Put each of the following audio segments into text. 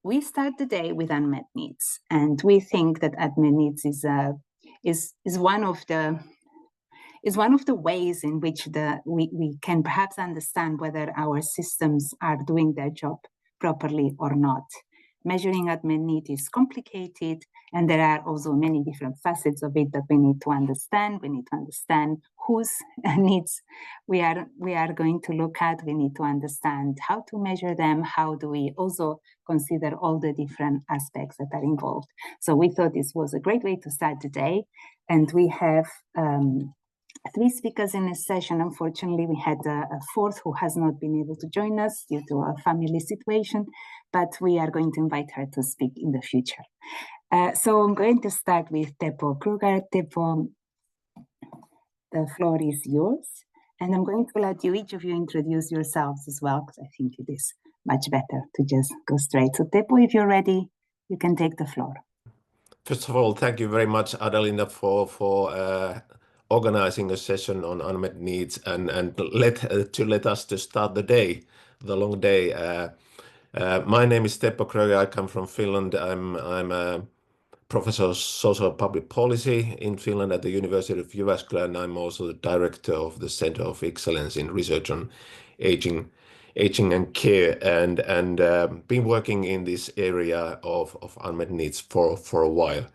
we start the day with unmet needs, and we think that unmet needs is one of the ways in which we can perhaps understand whether our systems are doing their job properly or not. Measuring unmet need is complicated, and there are also many different facets of it that we need to understand. We need to understand whose needs we are going to look at. We need to understand how to measure them. How do we also consider all the different aspects that are involved? So we thought this was a great way to start the day, and we have 3 speakers in this session. Unfortunately, we had a fourth who has not been able to join us due to a family situation, but we are going to invite her to speak in the future. So I'm going to start with Teppo Kröger. Teppo, the floor is yours. And I'm going to let each of you introduce yourselves as well, because I think it is much better to just go straight. So Teppo, if you're ready, you can take the floor. First of all, thank you very much, Adelina, for organizing a session on unmet needs and let us to start the day, the long day. My name is Teppo Kröger. I come from Finland. I'm a professor of social public policy in Finland at the University of Jyväskylä, and I'm also the director of the Center of Excellence in Research on Aging and Care, and been working in this area of unmet needs for a while.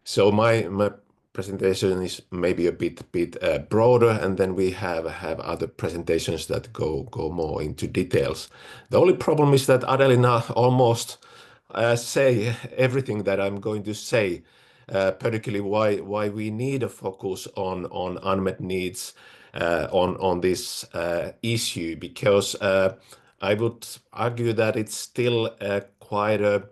So my presentation is maybe a bit broader, and then we have other presentations that go more into details. The only problem is that Adelina almost say everything that I'm going to say, particularly why we need a focus on unmet needs on this issue, because I would argue that it's still quite a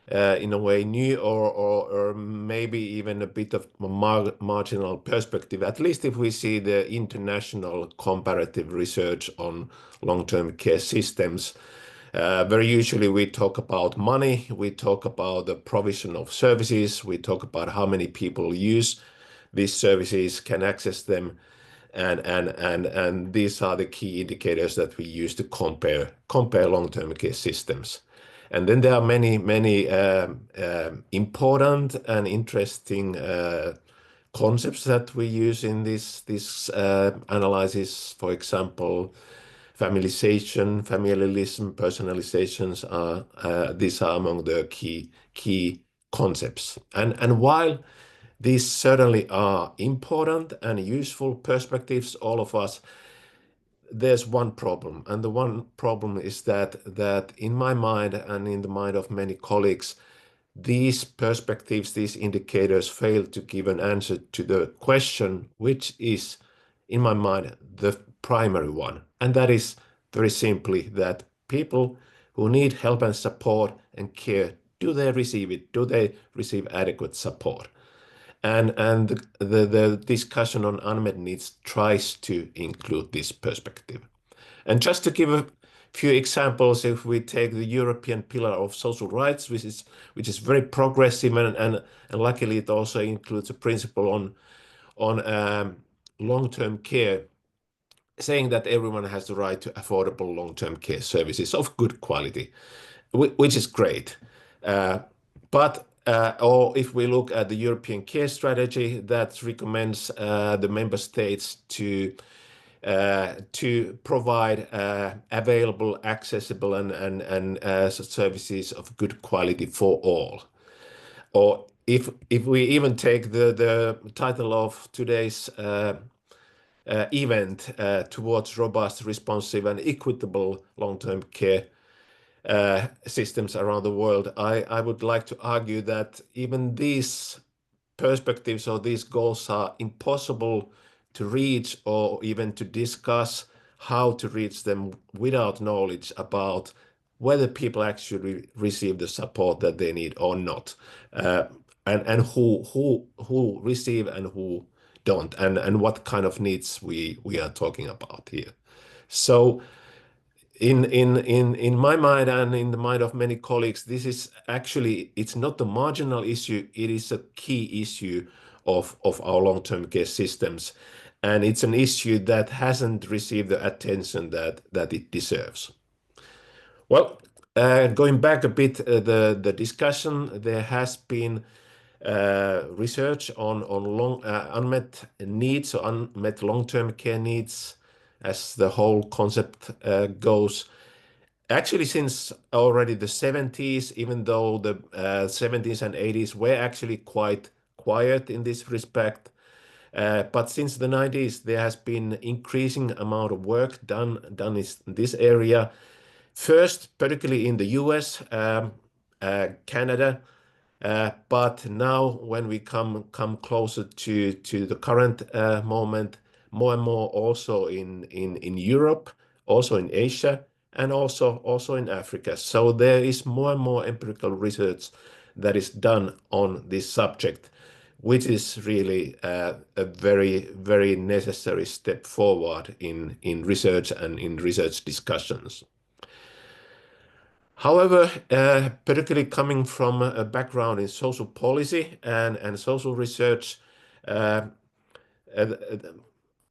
in a way new or maybe even a bit of a marginal perspective, at least if we see the international comparative research on long-term care systems. Very usually we talk about money, we talk about the provision of services, we talk about how many people use these services, can access them, and these are the key indicators that we use to compare long-term care systems. And then there are many important and interesting concepts that we use in this analysis. For example, familialization, familialism, personalizations these are among the key concepts. And while these certainly are important and useful perspectives, all of us, there's one problem, and the one problem is that in my mind and in the mind of many colleagues, these perspectives, these indicators fail to give an answer to the question, which is, in my mind, the primary one. And that is very simply that people who need help and support and care, do they receive it? Do they receive adequate support? And the discussion on unmet needs tries to include this perspective. And just to give a few examples, if we take the European Pillar of Social Rights, which is very progressive, and luckily it also includes a principle on long-term care, saying that everyone has the right to affordable long-term care services of good quality, which is great. Or if we look at the European Care Strategy that recommends the member states to provide available, accessible, and services of good quality for all. Or if we even take the title of today's event, towards robust, responsive, and equitable long-term care systems around the world, I would like to argue that even these perspectives or these goals are impossible to reach or even to discuss how to reach them without knowledge about whether people actually receive the support that they need or not, and who receive and who don't, and what kind of needs we are talking about here. So in my mind and in the mind of many colleagues, this is actually, it's not a marginal issue, it is a key issue of our long-term care systems. And it's an issue that hasn't received the attention that it deserves. Well, Going back a bit, the discussion, there has been research on unmet needs or unmet long-term care needs, as the whole concept goes. Actually, since already the 70s, even though the 70s and 80s were actually quite quiet in this respect, but since the 90s, there has been increasing amount of work done in this area. First, particularly in the US, Canada, but now when we come closer to the current moment, more and more also in Europe, also in Asia, and also in Africa. So there is more and more empirical research that is done on this subject, which is really a very necessary step forward in research and in research discussions. However, particularly coming from a background in social policy and social research, I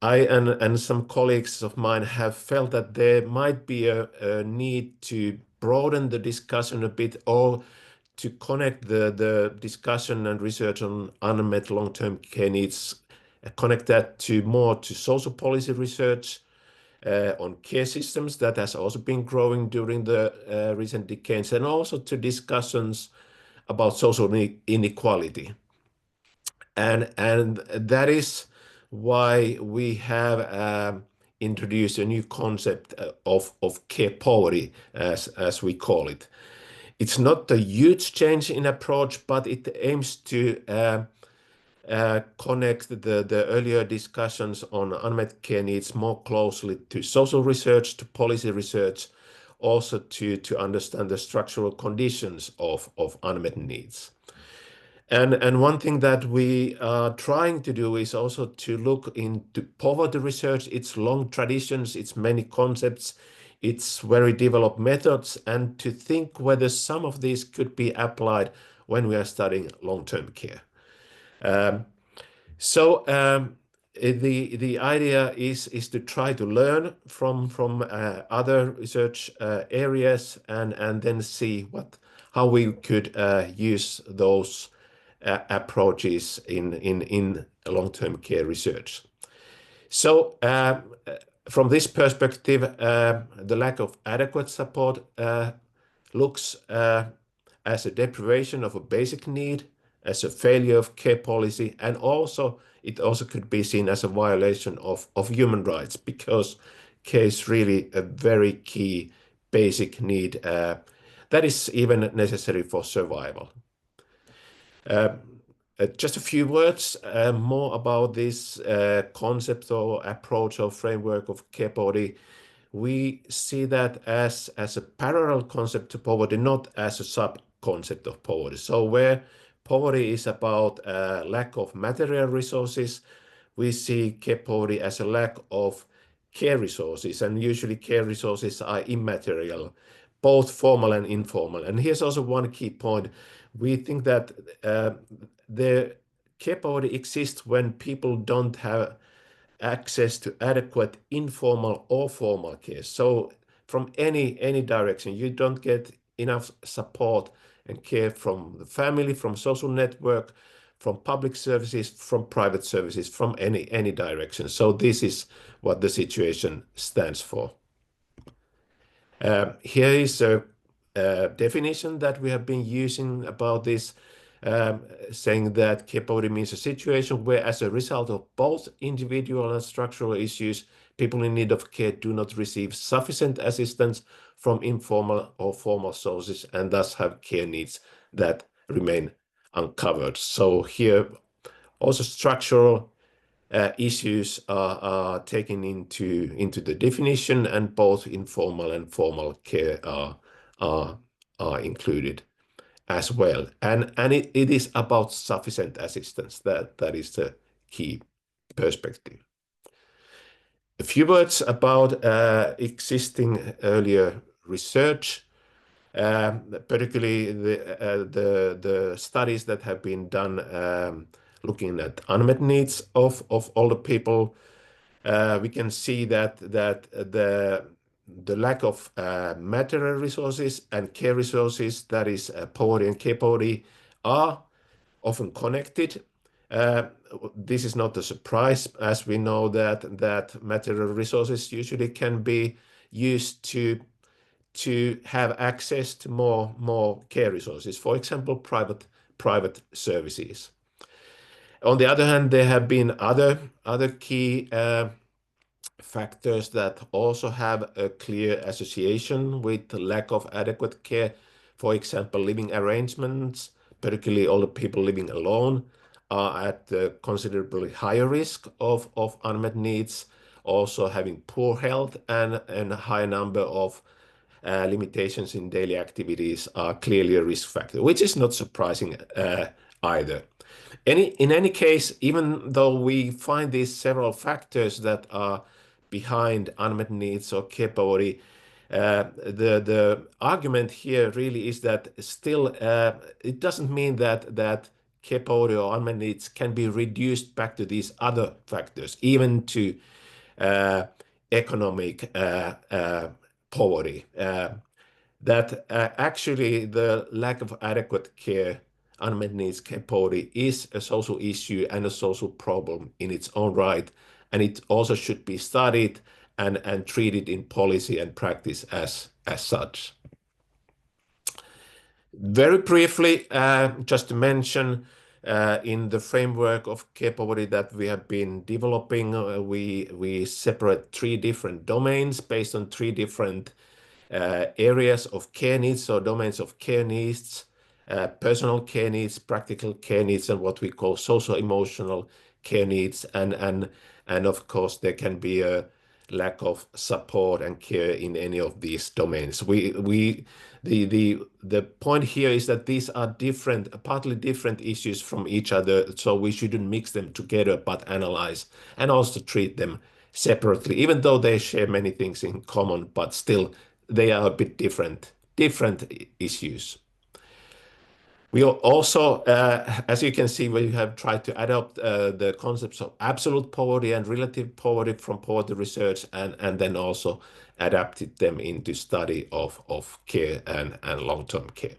and some colleagues of mine have felt that there might be a need to broaden the discussion a bit, or to connect the discussion and research on unmet long-term care needs, connect that to more to social policy research on care systems that has also been growing during the recent decades, and also to discussions about social inequality. And that is why we have introduced a new concept of care poverty, as we call it. It's not a huge change in approach, but it aims to connect the earlier discussions on unmet care needs more closely to social research, to policy research, also to understand the structural conditions of unmet needs. And one thing that we are trying to do is also to look into poverty research, its long traditions, its many concepts, its very developed methods, and to think whether some of these could be applied when we are studying long-term care. The idea is to try to learn from other research areas, and then see how we could use those approaches in long-term care research. So from this perspective, the lack of adequate support looks as a deprivation of a basic need, as a failure of care policy, and also it also could be seen as a violation of human rights, because care is really a very key basic need that is even necessary for survival. Just a few words more about this concept or approach or framework of care poverty. We see that as a parallel concept to poverty, not as a sub-concept of poverty. So where poverty is about lack of material resources, we see care poverty as a lack of care resources, and usually care resources are immaterial, both formal and informal. And here's also one key point. We think that the care poverty exists when people don't have access to adequate informal or formal care. So from any direction, you don't get enough support and care from the family, from social network, from public services, from private services, from any direction. So this is what the situation stands for. Here is a definition that we have been using about this, saying that care poverty means a situation where, as a result of both individual and structural issues, people in need of care do not receive sufficient assistance from informal or formal sources, and thus have care needs that remain uncovered. So here also structural issues are taken into the definition, and both informal and formal care are included as well. And it is about sufficient assistance. That is the key perspective. A few words about existing earlier research, particularly the studies that have been done looking at unmet needs of older people. We can see that the the lack of material resources and care resources, that is poverty and care poverty, are often connected. This is not a surprise, as we know that material resources usually can be used to have access to more care resources, for example, private services. On the other hand, there have been other key factors that also have a clear association with the lack of adequate care. For example, living arrangements, particularly older people living alone, are at a considerably higher risk of unmet needs. Also, having poor health and a high number of limitations in daily activities are clearly a risk factor, which is not surprising either. In any case, even though we find these several factors that are behind unmet needs or care poverty, the argument here really is that still it doesn't mean that care poverty or unmet needs can be reduced back to these other factors, even to economic poverty. That actually the lack of adequate care, unmet needs care poverty, is a social issue and a social problem in its own right, and it also should be studied and treated in policy and practice as such. Very briefly, just to mention, in the framework of care poverty that we have been developing, we separate 3 different domains based on 3 different areas of care needs, or domains of care needs: personal care needs, practical care needs, and what we call socio-emotional care needs. And of course, there can be a lack of support and care in any of these domains. The point here is that these are partly different issues from each other, so we shouldn't mix them together, but analyze and also treat them separately, even though they share many things in common, but still they are a bit different issues. We also, as you can see, we have tried to adopt the concepts of absolute poverty and relative poverty from poverty research, and then also adapted them into study of care and long-term care.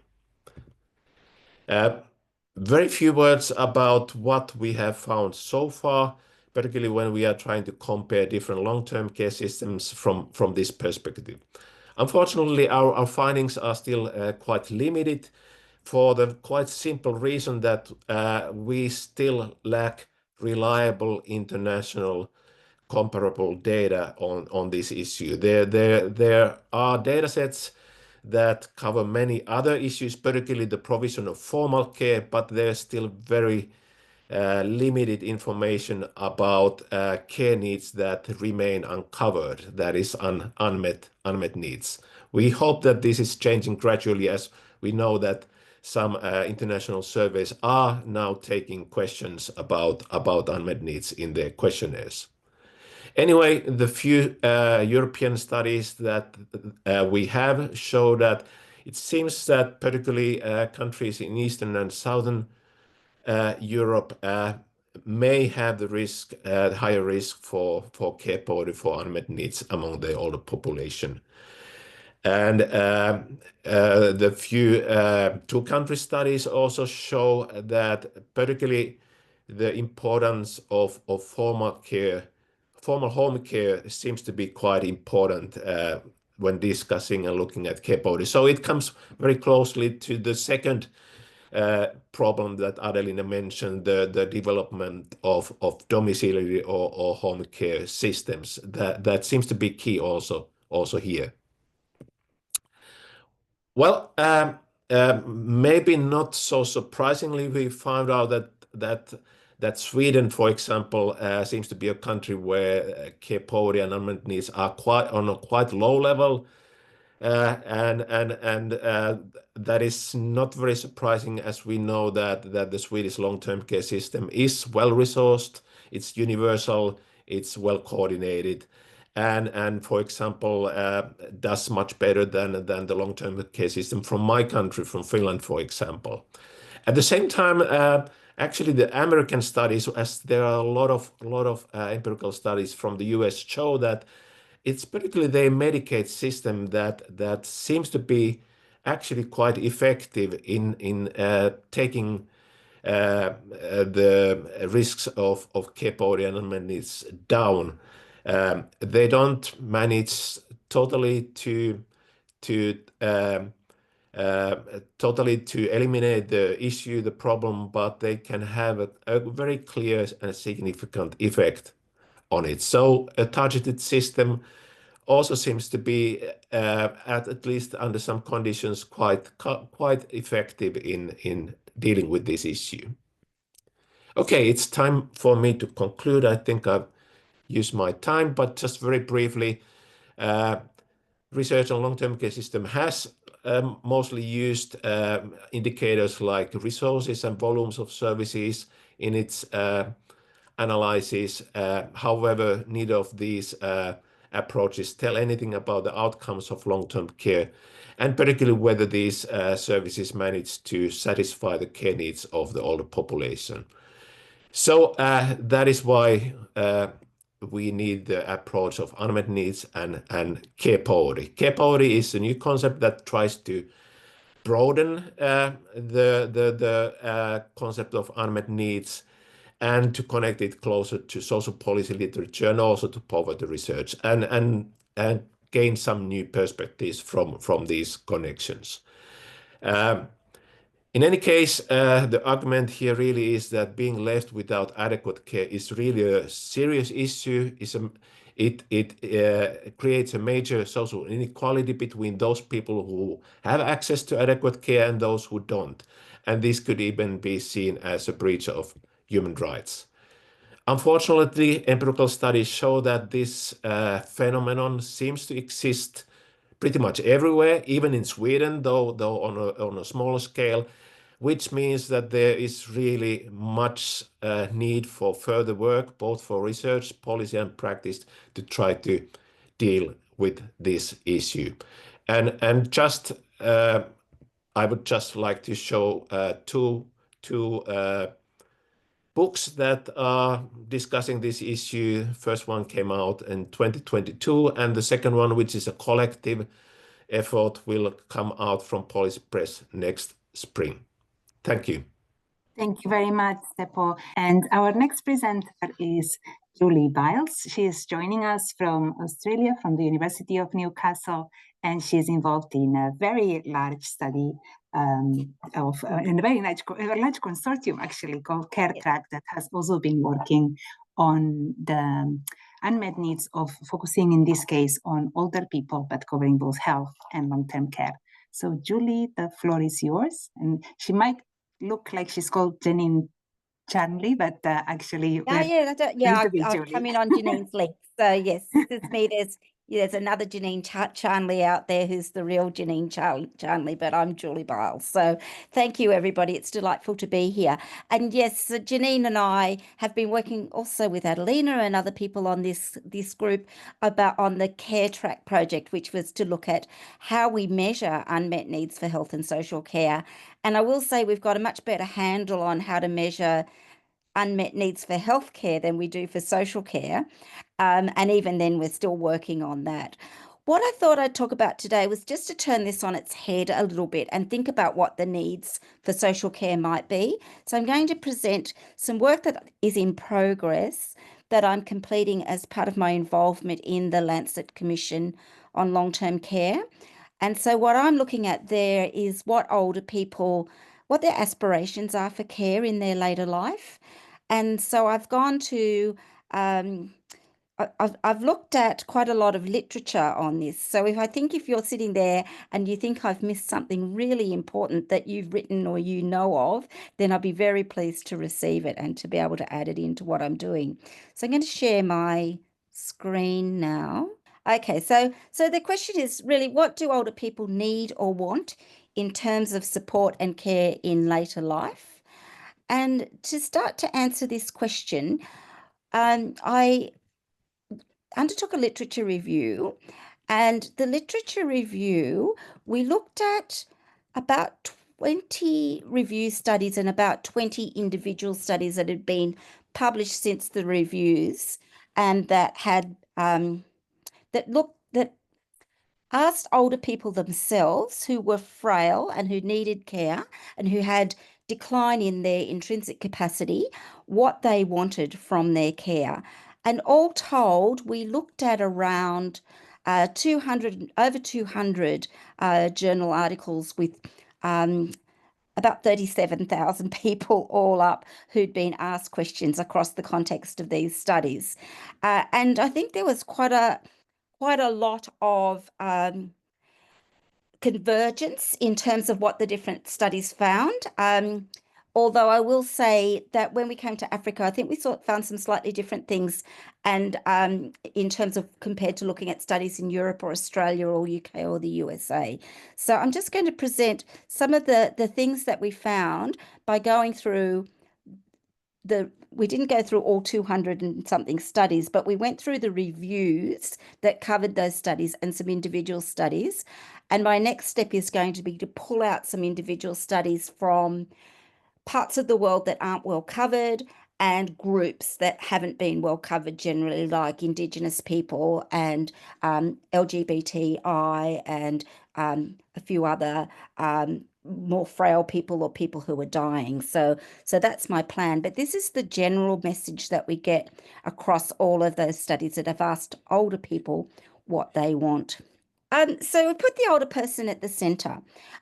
Very few words about what we have found so far, particularly when we are trying to compare different long-term care systems from this perspective. Unfortunately, our findings are still quite limited, for the quite simple reason that we still lack reliable international comparable data on this issue. There are data sets that cover many other issues, particularly the provision of formal care, but there's still very limited information about care needs that remain uncovered, that is unmet needs. We hope that this is changing gradually, as we know that some international surveys are now taking questions about unmet needs in their questionnaires. Anyway, the few European studies that we have show that it seems that particularly countries in Eastern and Southern Europe may have the higher risk for care poverty, for unmet needs among the older population. And the few 2-country studies also show that particularly the importance of formal home care seems to be quite important when discussing and looking at care poverty. So it comes very closely to the second problem that Adelina mentioned, the development of domiciliary or home care systems. That seems to be key also here. Well, maybe not so surprisingly, we found out that Sweden, for example, seems to be a country where care poverty and unmet needs are on a quite low level, and that is not very surprising, as we know that the Swedish long-term care system is well resourced, it's universal, it's well coordinated, and for example does much better than the long-term care system from my country, from Finland, for example. At the same time, actually the American studies, as there are a lot of empirical studies from the US, show that it's particularly the Medicaid system that seems to be actually quite effective in taking the risks of care poverty and unmet needs down. They don't manage totally to eliminate the issue, the problem, but they can have a very clear and significant effect on it. So a targeted system also seems to be, at least under some conditions, quite effective in dealing with this issue. Okay, it's time for me to conclude. I think I've used my time, but just very briefly, research on long-term care system has mostly used indicators like resources and volumes of services in its analysis. However, neither of these approaches tell anything about the outcomes of long-term care, and particularly whether these services manage to satisfy the care needs of the older population. So that is why we need the approach of unmet needs and care poverty. Care poverty is a new concept that tries to broaden the concept of unmet needs and to connect it closer to social policy literature and also to poverty research and gain some new perspectives from these connections. In any case, the argument here really is that being left without adequate care is really a serious issue. It creates a major social inequality between those people who have access to adequate care and those who don't. And this could even be seen as a breach of human rights. Unfortunately, empirical studies show that this phenomenon seems to exist pretty much everywhere, even in Sweden, though on a smaller scale, which means that there is really much need for further work, both for research, policy, and practice to try to deal with this issue. And just I would just like to show two books that are discussing this issue. First one came out in 2022, and the second one, which is a collective effort, will come out from Policy Press next spring. Thank you. Thank you very much, Teppo. And our next presenter is Julie Byles. She is joining us from Australia, from the University of Newcastle, and she is involved in a very large study in a very large consortium, actually, called CareTrack, that has also been working on the unmet needs of focusing, in this case, on older people, but covering both health and long-term care. So, Julie, the floor is yours. And she might look like she's called Janine Charnley, but actually, I'm coming on Janine's link. So yes, it's me. There's another Janine Charnley out there who's the real Janine Charnley, but I'm Julie Byles. So thank you, everybody. It's delightful to be here. And yes, Janine and I have been working also with Adelina and other people on this group on the CareTrack project, which was to look at how we measure unmet needs for health and social care. And I will say we've got a much better handle on how to measure unmet needs for healthcare than we do for social care. And even then, we're still working on that. What I thought I'd talk about today was just to turn this on its head a little bit and think about what the needs for social care might be. So I'm going to present some work that is in progress that I'm completing as part of my involvement in the Lancet Commission on Long-Term Care. And so what I'm looking at there is what older people, what their aspirations are for care in their later life. And so I've gone to, I've looked at quite a lot of literature on this. So if you're sitting there and you think I've missed something really important that you've written or you know of, then I'll be very pleased to receive it and to be able to add it into what I'm doing. So I'm going to share my screen now. Okay, so the question is really, what do older people need or want in terms of support and care in later life? And to start to answer this question, I undertook a literature review, and the literature review, we looked at about 20 review studies and about 20 individual studies that had been published since the reviews and that had that asked older people themselves who were frail and who needed care and who had decline in their intrinsic capacity, what they wanted from their care. And all told, we looked at around over 200 journal articles with about 37,000 people all up who'd been asked questions across the context of these studies. And I think there was quite a lot of convergence in terms of what the different studies found. Although I will say that when we came to Africa, I think we found some slightly different things, and in terms of compared to looking at studies in Europe or Australia or UK or the USA. So I'm just going to present some of the things that we found by going through we didn't go through all 200 and something studies, but we went through the reviews that covered those studies and some individual studies. And my next step is going to be to pull out some individual studies from parts of the world that aren't well covered and groups that haven't been well covered generally, like Indigenous people and LGBTI and a few other more frail people or people who are dying. So that's my plan. But this is the general message that we get across all of those studies that have asked older people what they want. So we put the older person at the centre.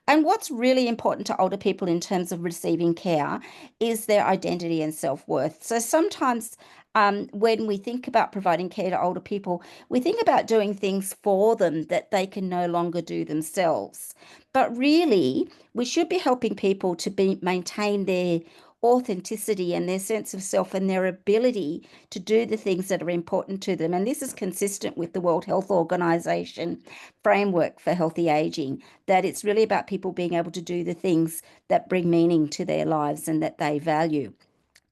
And what's really important to older people in terms of receiving care is their identity and self-worth. So sometimes when we think about providing care to older people, we think about doing things for them that they can no longer do themselves. But really, we should be helping people to maintain their authenticity and their sense of self and their ability to do the things that are important to them. And this is consistent with the World Health Organization framework for healthy aging, that it's really about people being able to do the things that bring meaning to their lives and that they value.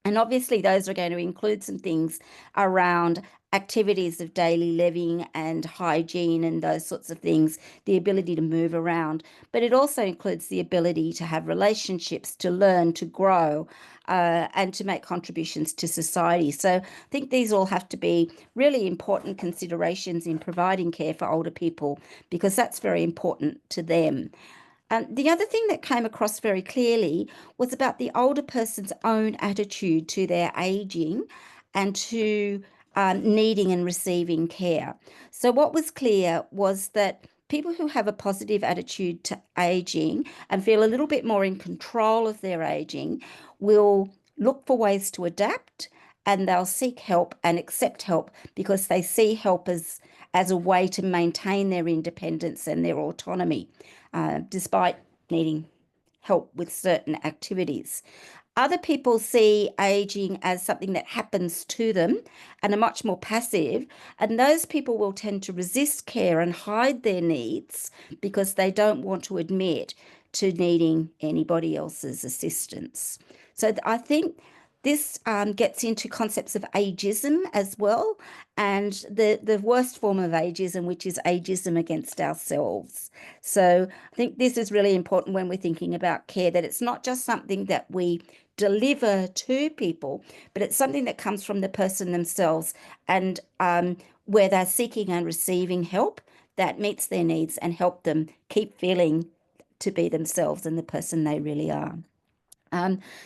And obviously those are going to include some things around activities of daily living and hygiene and those sorts of things, the ability to move around. But it also includes the ability to have relationships, to learn, to grow, and to make contributions to society. So I think these all have to be really important considerations in providing care for older people, because that's very important to them. The other thing that came across very clearly was about the older person's own attitude to their aging and to needing and receiving care. So what was clear was that people who have a positive attitude to aging and feel a little bit more in control of their aging will look for ways to adapt, and they'll seek help and accept help because they see help as a way to maintain their independence and their autonomy, despite needing help with certain activities. Other people see aging as something that happens to them and are much more passive, and those people will tend to resist care and hide their needs because they don't want to admit to needing anybody else's assistance. So I think this gets into concepts of ageism as well, and the worst form of ageism, which is ageism against ourselves. So I think this is really important when we're thinking about care, that it's not just something that we deliver to people, but it's something that comes from the person themselves, and where they're seeking and receiving help that meets their needs and help them keep feeling to be themselves and the person they really are.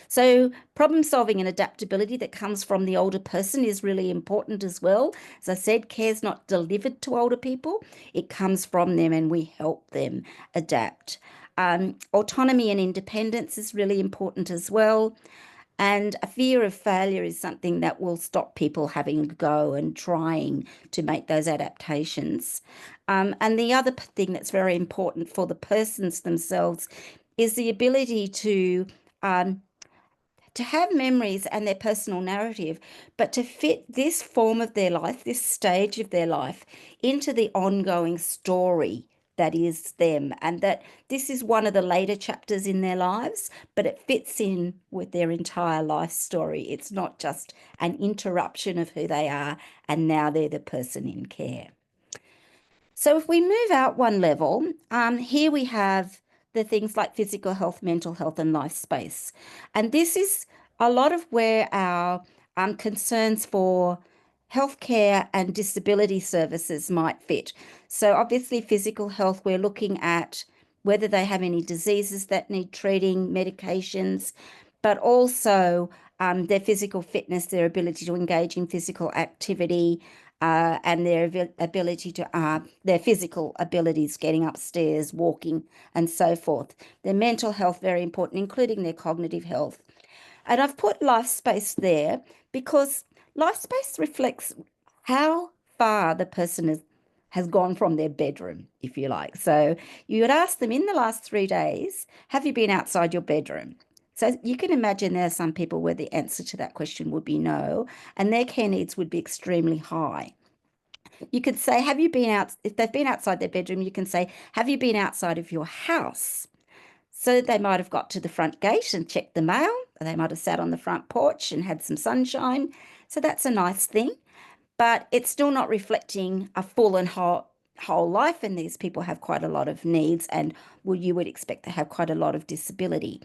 So problem solving and adaptability that comes from the older person is really important as well. As I said, care is not delivered to older people. It comes from them and we help them adapt. Autonomy and independence is really important as well. And a fear of failure is something that will stop people having a go and trying to make those adaptations. And the other thing that's very important for the persons themselves is the ability to have memories and their personal narrative, but to fit this form of their life, this stage of their life, into the ongoing story that is them, and that this is one of the later chapters in their lives, but it fits in with their entire life story. It's not just an interruption of who they are, and now they're the person in care. So if we move out one level, here we have the things like physical health, mental health, and life space. And this is a lot of where our concerns for healthcare and disability services might fit. So obviously physical health, we're looking at whether they have any diseases that need treating, medications, but also their physical fitness, their ability to engage in physical activity, and their ability to, their physical abilities, getting upstairs, walking, and so forth. Their mental health, very important, including their cognitive health. And I've put life space there because life space reflects how far the person has gone from their bedroom, if you like. So you would ask them, in the last 3 days, have you been outside your bedroom? So you can imagine there are some people where the answer to that question would be no, and their care needs would be extremely high. You could say, have you been out, if they've been outside their bedroom, you can say, have you been outside of your house? So they might have got to the front gate and checked the mail, or they might have sat on the front porch and had some sunshine. So that's a nice thing, but it's still not reflecting a full and whole life, and these people have quite a lot of needs, and you would expect to have quite a lot of disability.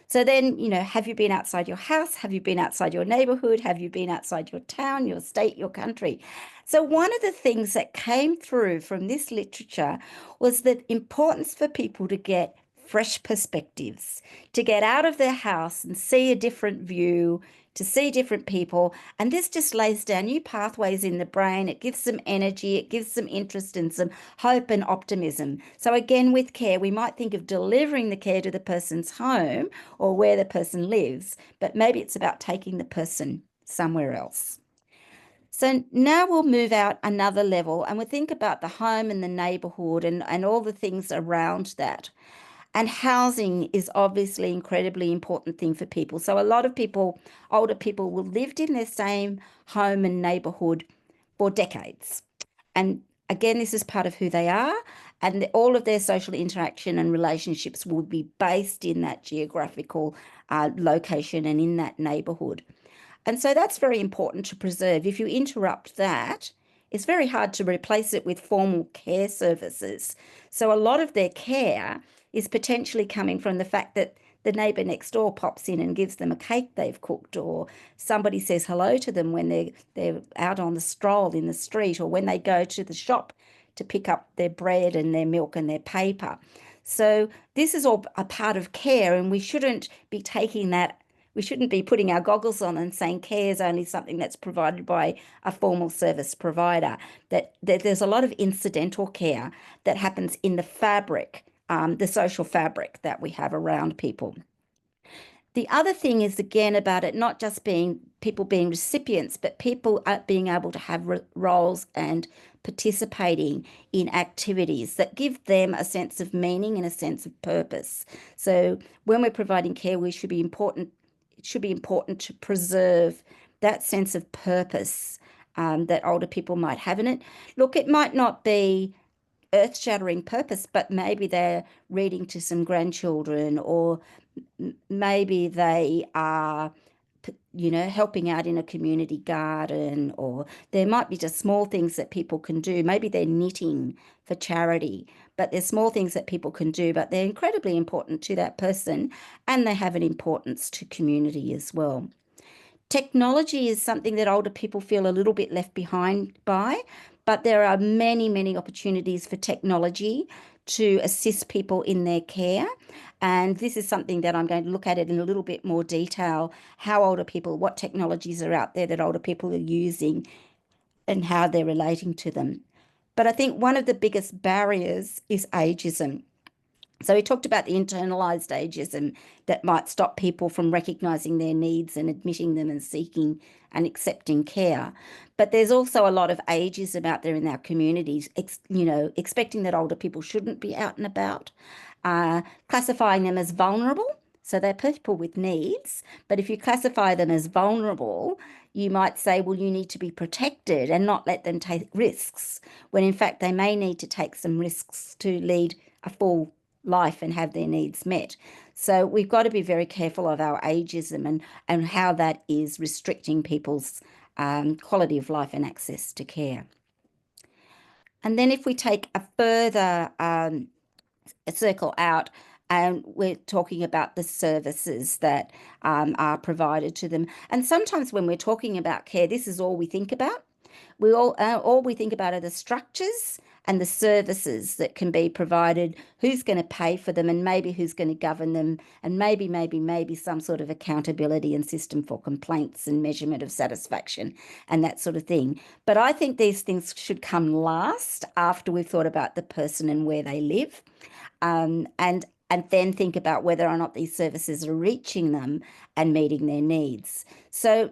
So then, have you been outside your house? Have you been outside your neighborhood? Have you been outside your town, your state, your country? So one of the things that came through from this literature was the importance for people to get fresh perspectives, to get out of their house and see a different view, to see different people. And this just lays down new pathways in the brain. It gives them energy, it gives them interest and some hope and optimism. So again, with care, we might think of delivering the care to the person's home or where the person lives, but maybe it's about taking the person somewhere else. So now we'll move out another level and we'll think about the home and the neighborhood and all the things around that. And housing is obviously an incredibly important thing for people. So a lot of people, older people, will lived in their same home and neighborhood for decades. And again, this is part of who they are. And all of their social interaction and relationships will be based in that geographical location and in that neighborhood. And so that's very important to preserve. If you interrupt that, it's very hard to replace it with formal care services. So a lot of their care is potentially coming from the fact that the neighbour next door pops in and gives them a cake they've cooked, or somebody says hello to them when they're out on the stroll in the street, or when they go to the shop to pick up their bread and their milk and their paper. So this is all a part of care, and we shouldn't be taking that. We shouldn't be putting our goggles on and saying care is only something that's provided by a formal service provider, that there's a lot of incidental care that happens in the fabric, the social fabric that we have around people. The other thing is, again, about it not just being people being recipients, but people being able to have roles and participating in activities that give them a sense of meaning and a sense of purpose. So when we're providing care, it should be important to preserve that sense of purpose that older people might have in it. Look, it might not be earth-shattering purpose, but maybe they're reading to some grandchildren, or maybe they are helping out in a community garden, or there might be just small things that people can do. Maybe they're knitting for charity, but there's small things that people can do, but they're incredibly important to that person, and they have an importance to community as well. Technology is something that older people feel a little bit left behind by, but there are many, many opportunities for technology to assist people in their care. And this is something that I'm going to look at it in a little bit more detail, how older people, what technologies are out there that older people are using and how they're relating to them. But I think one of the biggest barriers is ageism. So we talked about the internalized ageism that might stop people from recognizing their needs and admitting them and seeking and accepting care. But there's also a lot of ageism out there in our communities, expecting that older people shouldn't be out and about, classifying them as vulnerable. So they're people with needs, but if you classify them as vulnerable, you might say, well, you need to be protected and not let them take risks, when in fact they may need to take some risks to lead a full life and have their needs met. So we've got to be very careful of our ageism and how that is restricting people's quality of life and access to care. And then if we take a further circle out, and we're talking about the services that are provided to them. And sometimes when we're talking about care, this is all we think about. All we think about are the structures and the services that can be provided, who's going to pay for them, and maybe who's going to govern them, and maybe some sort of accountability and system for complaints and measurement of satisfaction and that sort of thing. But I think these things should come last, after we've thought about the person and where they live, and then think about whether or not these services are reaching them and meeting their needs. So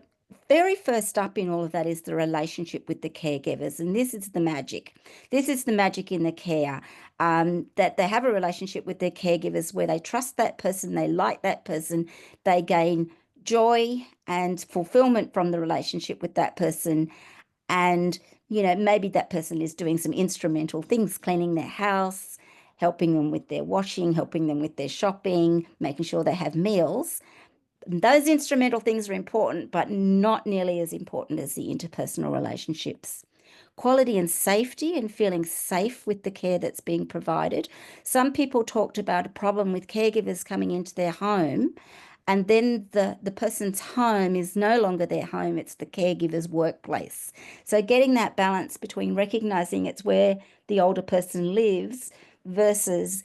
very first up in all of that is the relationship with the caregivers, and this is the magic. This is the magic in the care, that they have a relationship with their caregivers where they trust that person, they like that person, they gain joy and fulfillment from the relationship with that person. And, you know, maybe that person is doing some instrumental things, cleaning their house, helping them with their washing, helping them with their shopping, making sure they have meals. Those instrumental things are important, but not nearly as important as the interpersonal relationships. Quality and safety, and feeling safe with the care that's being provided. Some people talked about a problem with caregivers coming into their home, and then the person's home is no longer their home, it's the caregiver's workplace. So getting that balance between recognizing it's where the older person lives versus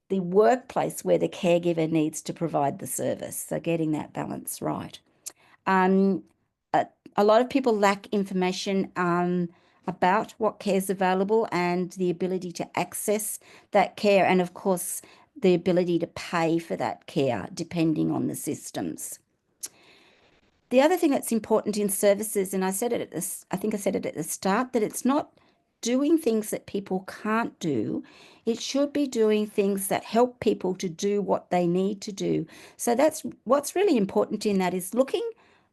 the workplace where the caregiver needs to provide the service. So getting that balance right. A lot of people lack information about what care is available and the ability to access that care, and of course the ability to pay for that care depending on the systems. The other thing that's important in services, and I think I said it at the start, that it's not doing things that people can't do. It should be doing things that help people to do what they need to do. So that's what's really important in that, is looking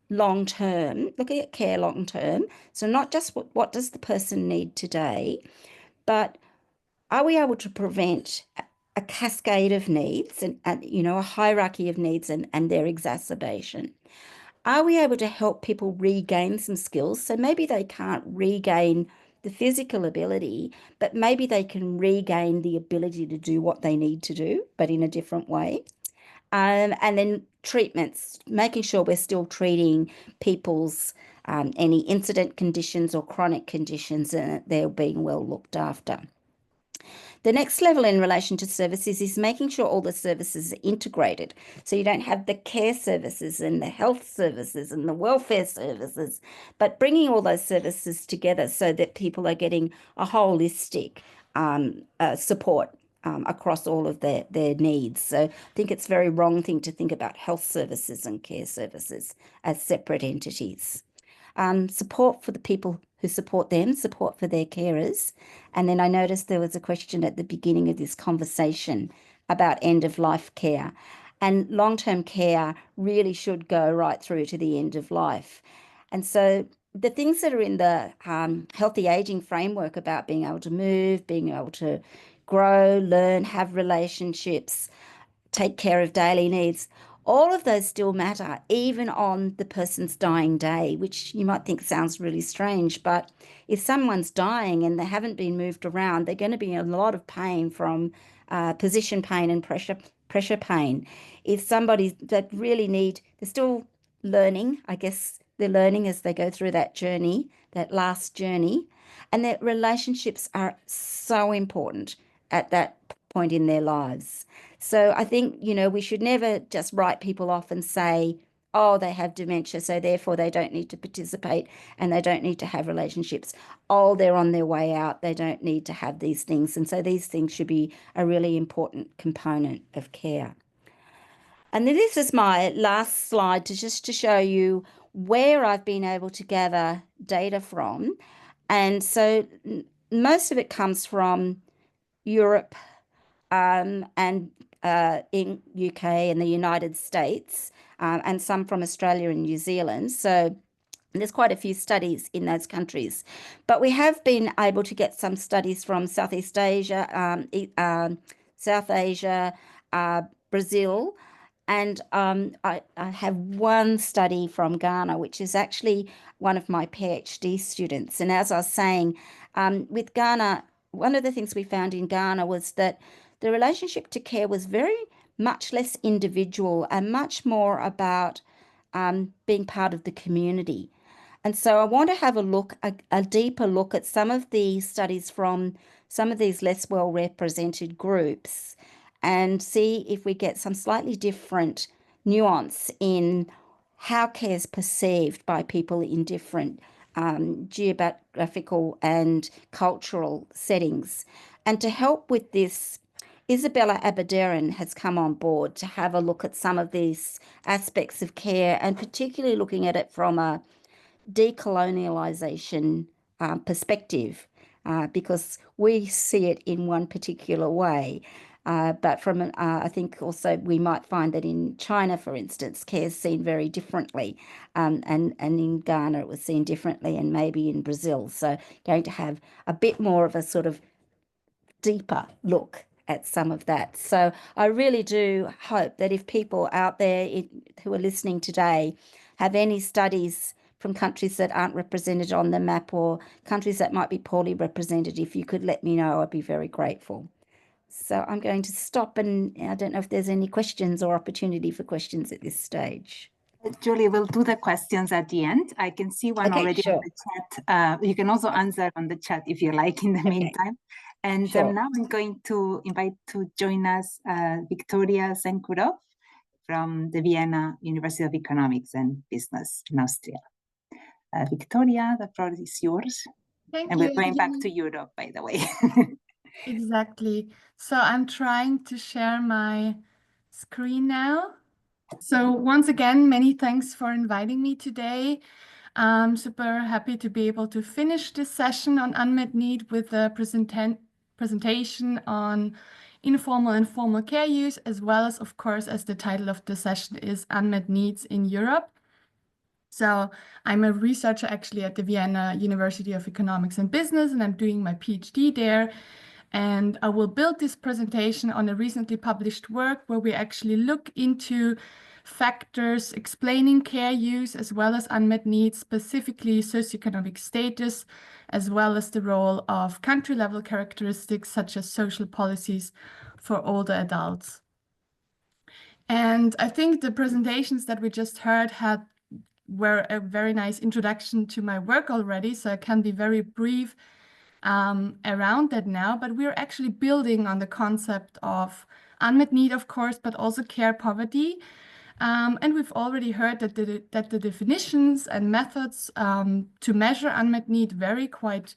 long term, looking at care long term. So not just what does the person need today, but are we able to prevent a cascade of needs and you know, a hierarchy of needs and their exacerbation? Are we able to help people regain some skills? So maybe they can't regain the physical ability, but maybe they can regain the ability to do what they need to do, but in a different way. And then treatments, making sure we're still treating people's any incident conditions or chronic conditions, and they're being well looked after. The next level in relation to services is making sure all the services are integrated. So you don't have the care services and the health services and the welfare services, but bringing all those services together so that people are getting a holistic support across all of their needs. So I think it's a very wrong thing to think about health services and care services as separate entities. Support for the people who support them, support for their carers. And then I noticed there was a question at the beginning of this conversation about end-of-life care. And long-term care really should go right through to the end of life. And so the things that are in the healthy aging framework about being able to move, being able to grow, learn, have relationships, take care of daily needs, all of those still matter, even on the person's dying day, which you might think sounds really strange. But if someone's dying and they haven't been moved around, they're going to be in a lot of pain from position pain and pressure pain. If somebody that really they're still learning, I guess they're learning as they go through that journey, that last journey, and that relationships are so important at that point in their lives. So I think, you know, we should never just write people off and say, oh, they have dementia, so therefore they don't need to participate and they don't need to have relationships. Oh, they're on their way out, they don't need to have these things. And so these things should be a really important component of care. And then this is my last slide to show you where I've been able to gather data from. And so most of it comes from Europe and in UK and the United States, and some from Australia and New Zealand. So there's quite a few studies in those countries. But we have been able to get some studies from Southeast Asia, South Asia, Brazil, and I have one study from Ghana, which is actually one of my PhD students. And as I was saying, with Ghana, one of the things we found in Ghana was that the relationship to care was very much less individual and much more about being part of the community. And so I want to have a deeper look at some of the studies from some of these less well represented groups and see if we get some slightly different nuance in how care is perceived by people in different geographical and cultural settings. And to help with this, Isabella Aberdeen has come on board to have a look at some of these aspects of care, and particularly looking at it from a decolonialization perspective, because we see it in one particular way. But from I think also we might find that in China, for instance, care is seen very differently, and in Ghana it was seen differently, and maybe in Brazil. So going to have a bit more of a sort of deeper look at some of that. So I really do hope that if people out there who are listening today have any studies from countries that aren't represented on the map or countries that might be poorly represented, if you could let me know, I'd be very grateful. So I'm going to stop, and I don't know if there's any questions or opportunity for questions at this stage. Julie, we'll do the questions at the end. I can see one already in the chat. You can also answer on the chat if you like in the meantime. And now I'm going to invite to join us Viktoria Szenkurok from the Vienna University of Economics and Business in Austria. Victoria, the floor is yours. Thank you. And we're going back to Europe, by the way. Exactly. So I'm trying to share my screen now. So once again, many thanks for inviting me today. I'm super happy to be able to finish this session on unmet need with a presentation on informal and formal care use, as well as, of course, as the title of the session is, Unmet Needs in Europe. So I'm a researcher actually at the Vienna University of Economics and Business, and I'm doing my PhD there. And I will build this presentation on a recently published work where we actually look into factors explaining care use as well as unmet needs, specifically socioeconomic status, as well as the role of country-level characteristics such as social policies for older adults. And I think the presentations that we just heard were a very nice introduction to my work already, so I can be very brief around that now, but we're actually building on the concept of unmet need, of course, but also care poverty. And we've already heard that the definitions and methods to measure unmet need vary quite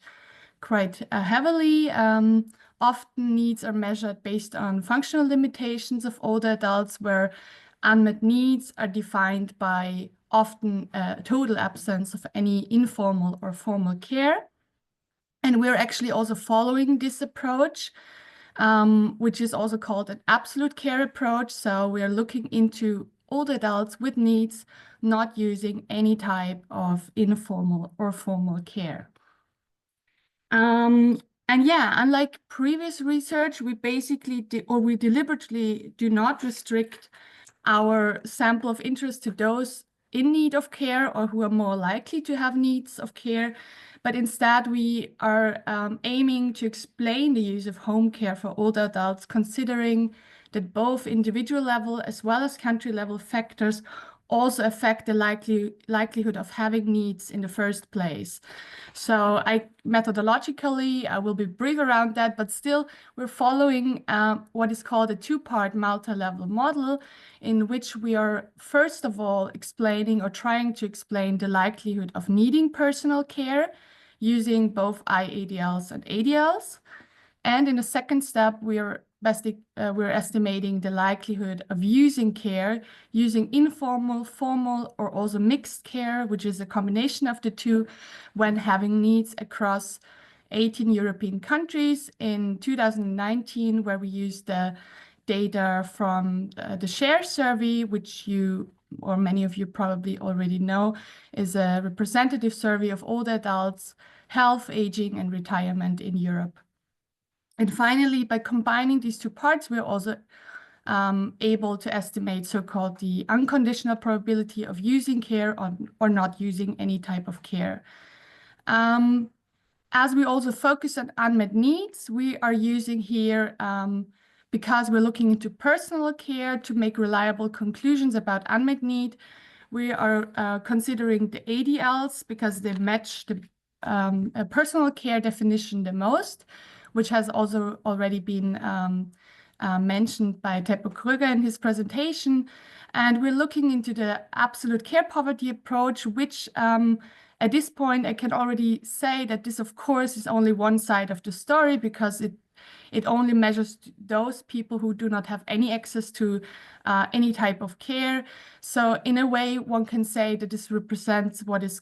heavily. Often needs are measured based on functional limitations of older adults, where unmet needs are defined by often a total absence of any informal or formal care. And we're actually also following this approach, which is also called an absolute care approach. So we are looking into older adults with needs, not using any type of informal or formal care. And yeah, unlike previous research, we basically we deliberately do not restrict our sample of interest to those in need of care or who are more likely to have needs of care. But instead, we are aiming to explain the use of home care for older adults, considering that both individual level as well as country level factors also affect the likelihood of having needs in the first place. So methodologically, I will be brief around that, but still we're following what is called a two-part multi-level model, in which we are first of all explaining or trying to explain the likelihood of needing personal care using both IADLs and ADLs. And in the second step, we're estimating the likelihood of using care using informal, formal, or also mixed care, which is a combination of the two, when having needs across 18 European countries. In 2019, where we used the data from the SHARE survey, which you or many of you probably already know, is a representative survey of older adults, health, aging, and retirement in Europe. And finally, by combining these two parts, we're also able to estimate so-called the unconditional probability of using care or not using any type of care. As we also focus on unmet needs, we are using here, because we're looking into personal care to make reliable conclusions about unmet need, we are considering the ADLs because they match the personal care definition the most, which has also already been mentioned by Teppo Kröger in his presentation. And we're looking into the absolute care poverty approach, which at this point, I can already say that this, of course, is only one side of the story because it only measures those people who do not have any access to any type of care. So in a way, one can say that this represents what is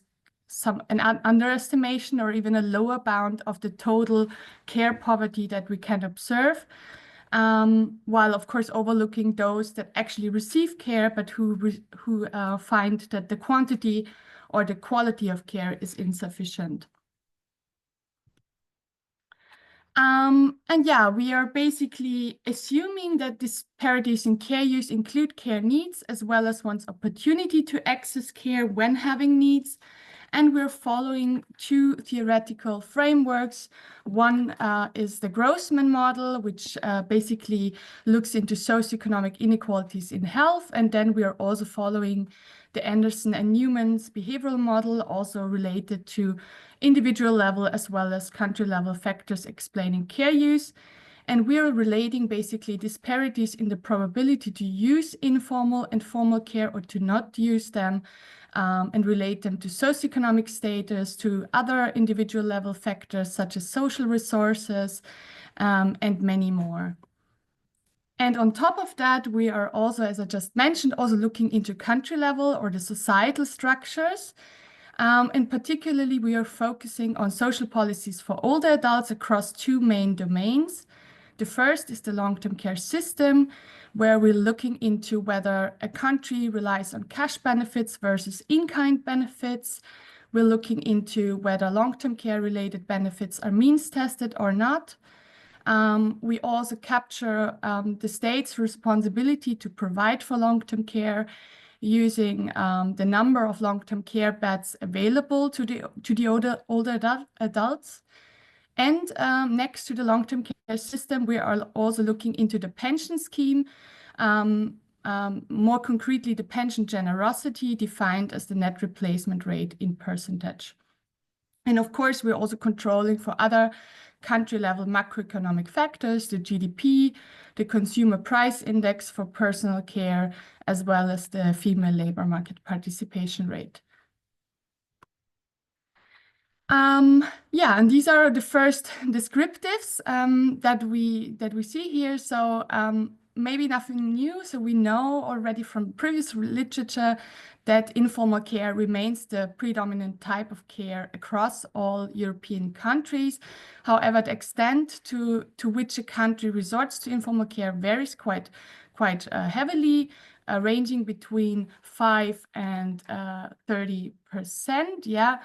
an underestimation or even a lower bound of the total care poverty that we can observe, while of course overlooking those that actually receive care, but who find that the quantity or the quality of care is insufficient. And yeah, we are basically assuming that disparities in care use include care needs as well as one's opportunity to access care when having needs. And we're following two theoretical frameworks. One is the Grossman model, which basically looks into socioeconomic inequalities in health. And then we are also following the Anderson and Newman's behavioral model, also related to individual level as well as country level factors explaining care use. And we are relating basically disparities in the probability to use informal and formal care or to not use them, and relate them to socioeconomic status, to other individual level factors such as social resources, and many more. And on top of that, we are also, as I just mentioned, also looking into country level or the societal structures. And particularly, we are focusing on social policies for older adults across two main domains. The first is the long-term care system, where we're looking into whether a country relies on cash benefits versus in-kind benefits. We're looking into whether long-term care related benefits are means tested or not. We also capture the state's responsibility to provide for long-term care using the number of long-term care beds available to the older adults. And next to the long-term care system, we are also looking into the pension scheme, more concretely, the pension generosity defined as the net replacement rate in percentage. And of course, we're also controlling for other country-level macroeconomic factors, the GDP, the consumer price index for personal care, as well as the female labor market participation rate. Yeah, and these are the first descriptives that we see here. So maybe nothing new. So we know already from previous literature that informal care remains the predominant type of care across all European countries. However, the extent to which a country resorts to informal care varies quite heavily, ranging between 5 and 30%. Yeah.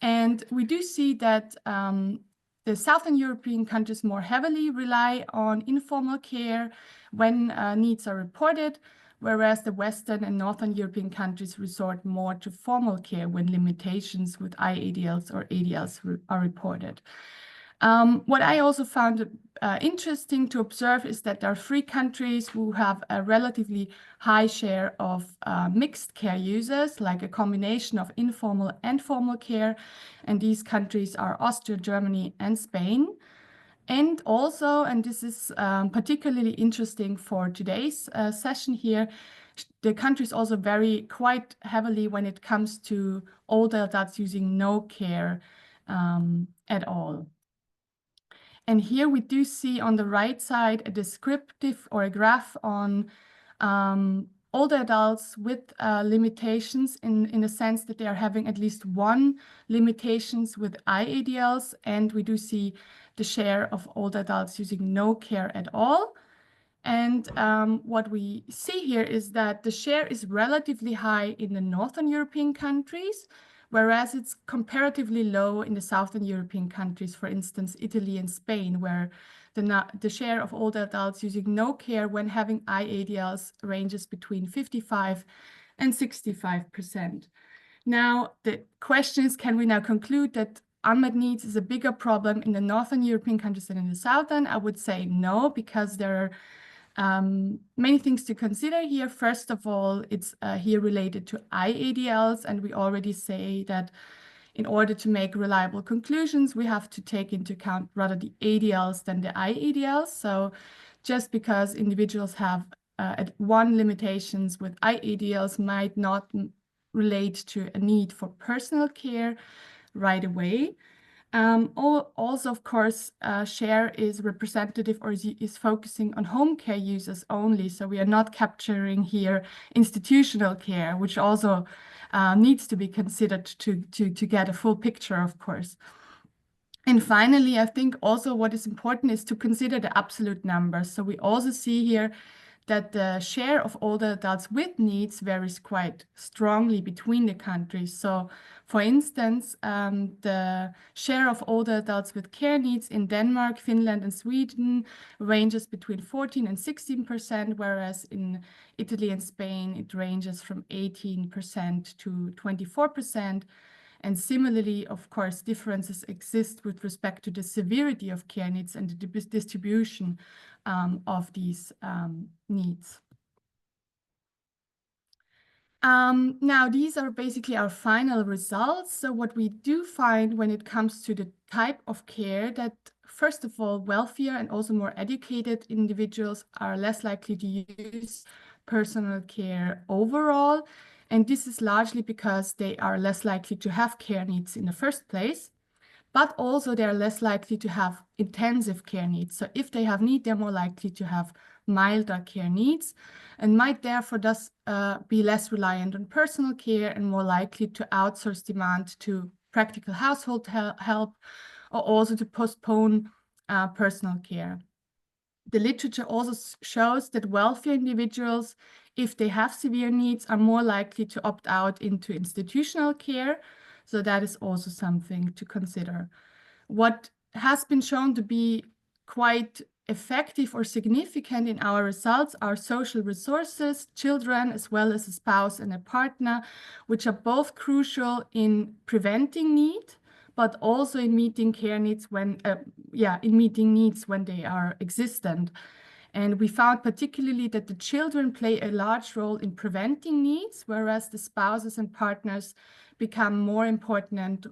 And we do see that the Southern European countries more heavily rely on informal care when needs are reported, whereas the Western and Northern European countries resort more to formal care when limitations with IADLs or ADLs are reported. What I also found interesting to observe is that there are 3 countries who have a relatively high share of mixed care users, like a combination of informal and formal care. And these countries are Austria, Germany, and Spain. And also, and this is particularly interesting for today's session here, the countries also vary quite heavily when it comes to older adults using no care at all. And here we do see on the right side a descriptive or a graph on older adults with limitations in the sense that they are having at least one limitations with IADLs. And we do see the share of older adults using no care at all. And what we see here is that the share is relatively high in the Northern European countries, whereas it's comparatively low in the Southern European countries, for instance, Italy and Spain, where the share of older adults using no care when having IADLs ranges between 55 and 65%. Now, the question is, can we now conclude that unmet needs is a bigger problem in the Northern European countries than in the Southern? I would say no, because there Many things to consider here. First of all, it's here related to IADLs, and we already say that in order to make reliable conclusions, we have to take into account rather the ADLs than the IADLs. So just because individuals have one limitations with IADLs might not relate to a need for personal care right away. Also, of course, share is representative or is focusing on home care users only. So we are not capturing here institutional care, which also needs to be considered to get a full picture, of course. And finally, I think also what is important is to consider the absolute numbers. So we also see here that the share of older adults with needs varies quite strongly between the countries. So, for instance, the share of older adults with care needs in Denmark, Finland, and Sweden ranges between 14% and 16%, whereas in Italy and Spain, it ranges from 18% to 24%. And similarly, of course, differences exist with respect to the severity of care needs and the distribution of these needs. Now, these are basically our final results. So what we do find when it comes to the type of care, that first of all, wealthier and also more educated individuals are less likely to use personal care overall. And this is largely because they are less likely to have care needs in the first place, but also they're less likely to have intensive care needs. So if they have need, they're more likely to have milder care needs and might therefore thus be less reliant on personal care and more likely to outsource demand to practical household help or also to postpone personal care. The literature also shows that wealthier individuals, if they have severe needs, are more likely to opt out into institutional care. So that is also something to consider. What has been shown to be quite effective or significant in our results are social resources, children, as well as a spouse and a partner, which are both crucial in preventing need, but also in meeting care needs when, meeting needs when they are existent. And we found particularly that the children play a large role in preventing needs, whereas the spouses and partners become more important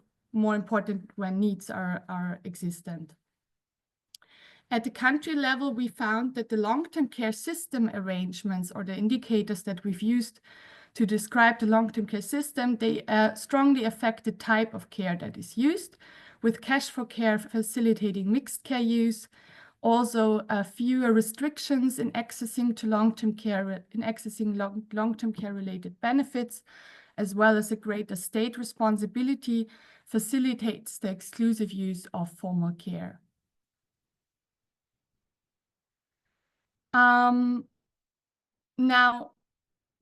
when needs are existent. At the country level, we found that the long-term care system arrangements, or the indicators that we've used to describe the long-term care system, they strongly affect the type of care that is used, with cash for care facilitating mixed care use, also fewer restrictions in accessing to long-term care, long-term care related benefits, as well as a greater state responsibility facilitates the exclusive use of formal care. Now,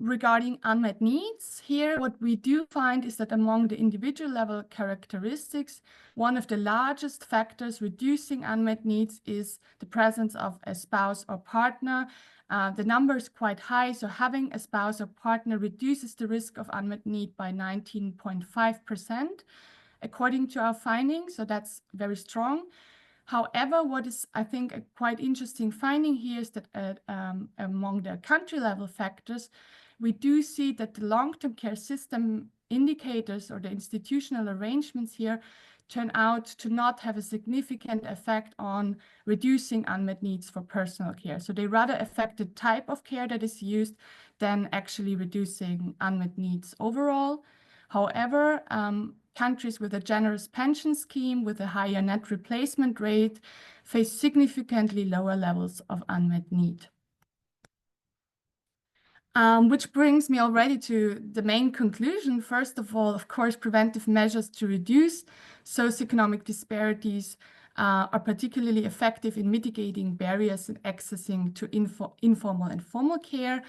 regarding unmet needs, here what we do find is that among the individual level characteristics, one of the largest factors reducing unmet needs is the presence of a spouse or partner. The number is quite high, so having a spouse or partner reduces the risk of unmet need by 19.5%, according to our findings, so that's very strong. However, what is, I think, a quite interesting finding here is that among the country level factors, we do see that the long-term care system indicators or the institutional arrangements here turn out to not have a significant effect on reducing unmet needs for personal care. So they rather affect the type of care that is used than actually reducing unmet needs overall. However, countries with a generous pension scheme with a higher net replacement rate face significantly lower levels of unmet need. Which brings me already to the main conclusion. First of all, of course, preventive measures to reduce socioeconomic disparities are particularly effective in mitigating barriers in accessing to informal and formal care.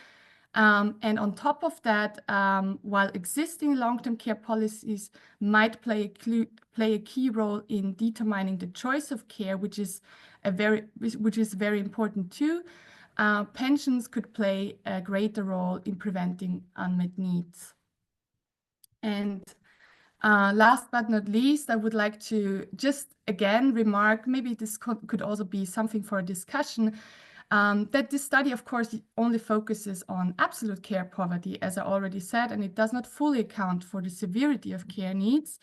And on top of that, while existing long-term care policies might play a key role in determining the choice of care, which is very important too, pensions could play a greater role in preventing unmet needs. And last but not least, I would like to just again remark, maybe this could also be something for a discussion, That this study, of course, only focuses on absolute care poverty, as I already said, and it does not fully account for the severity of care needs.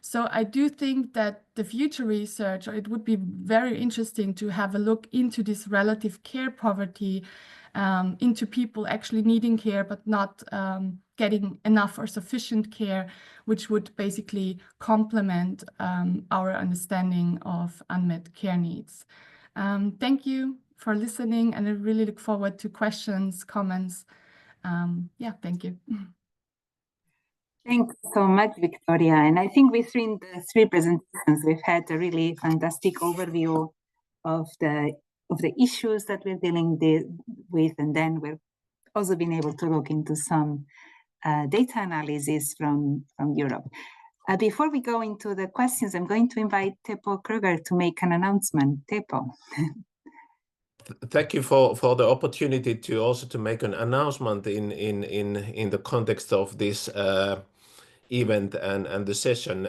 So I do think that the future research, or it would be very interesting to have a look into this relative care poverty, into people actually needing care but not getting enough or sufficient care, which would basically complement our understanding of unmet care needs. Thank you for listening, and I really look forward to questions, comments. Yeah, thank you. Thanks so much, Victoria. And I think between the three presentations, we've had a really fantastic overview of the issues that we're dealing with, and then we've also been able to look into some data analysis from Europe. Before we go into the questions, I'm going to invite Teppo Kröger to make an announcement. Teppo. Thank you for the opportunity to also to make an announcement in the context of this event and the session.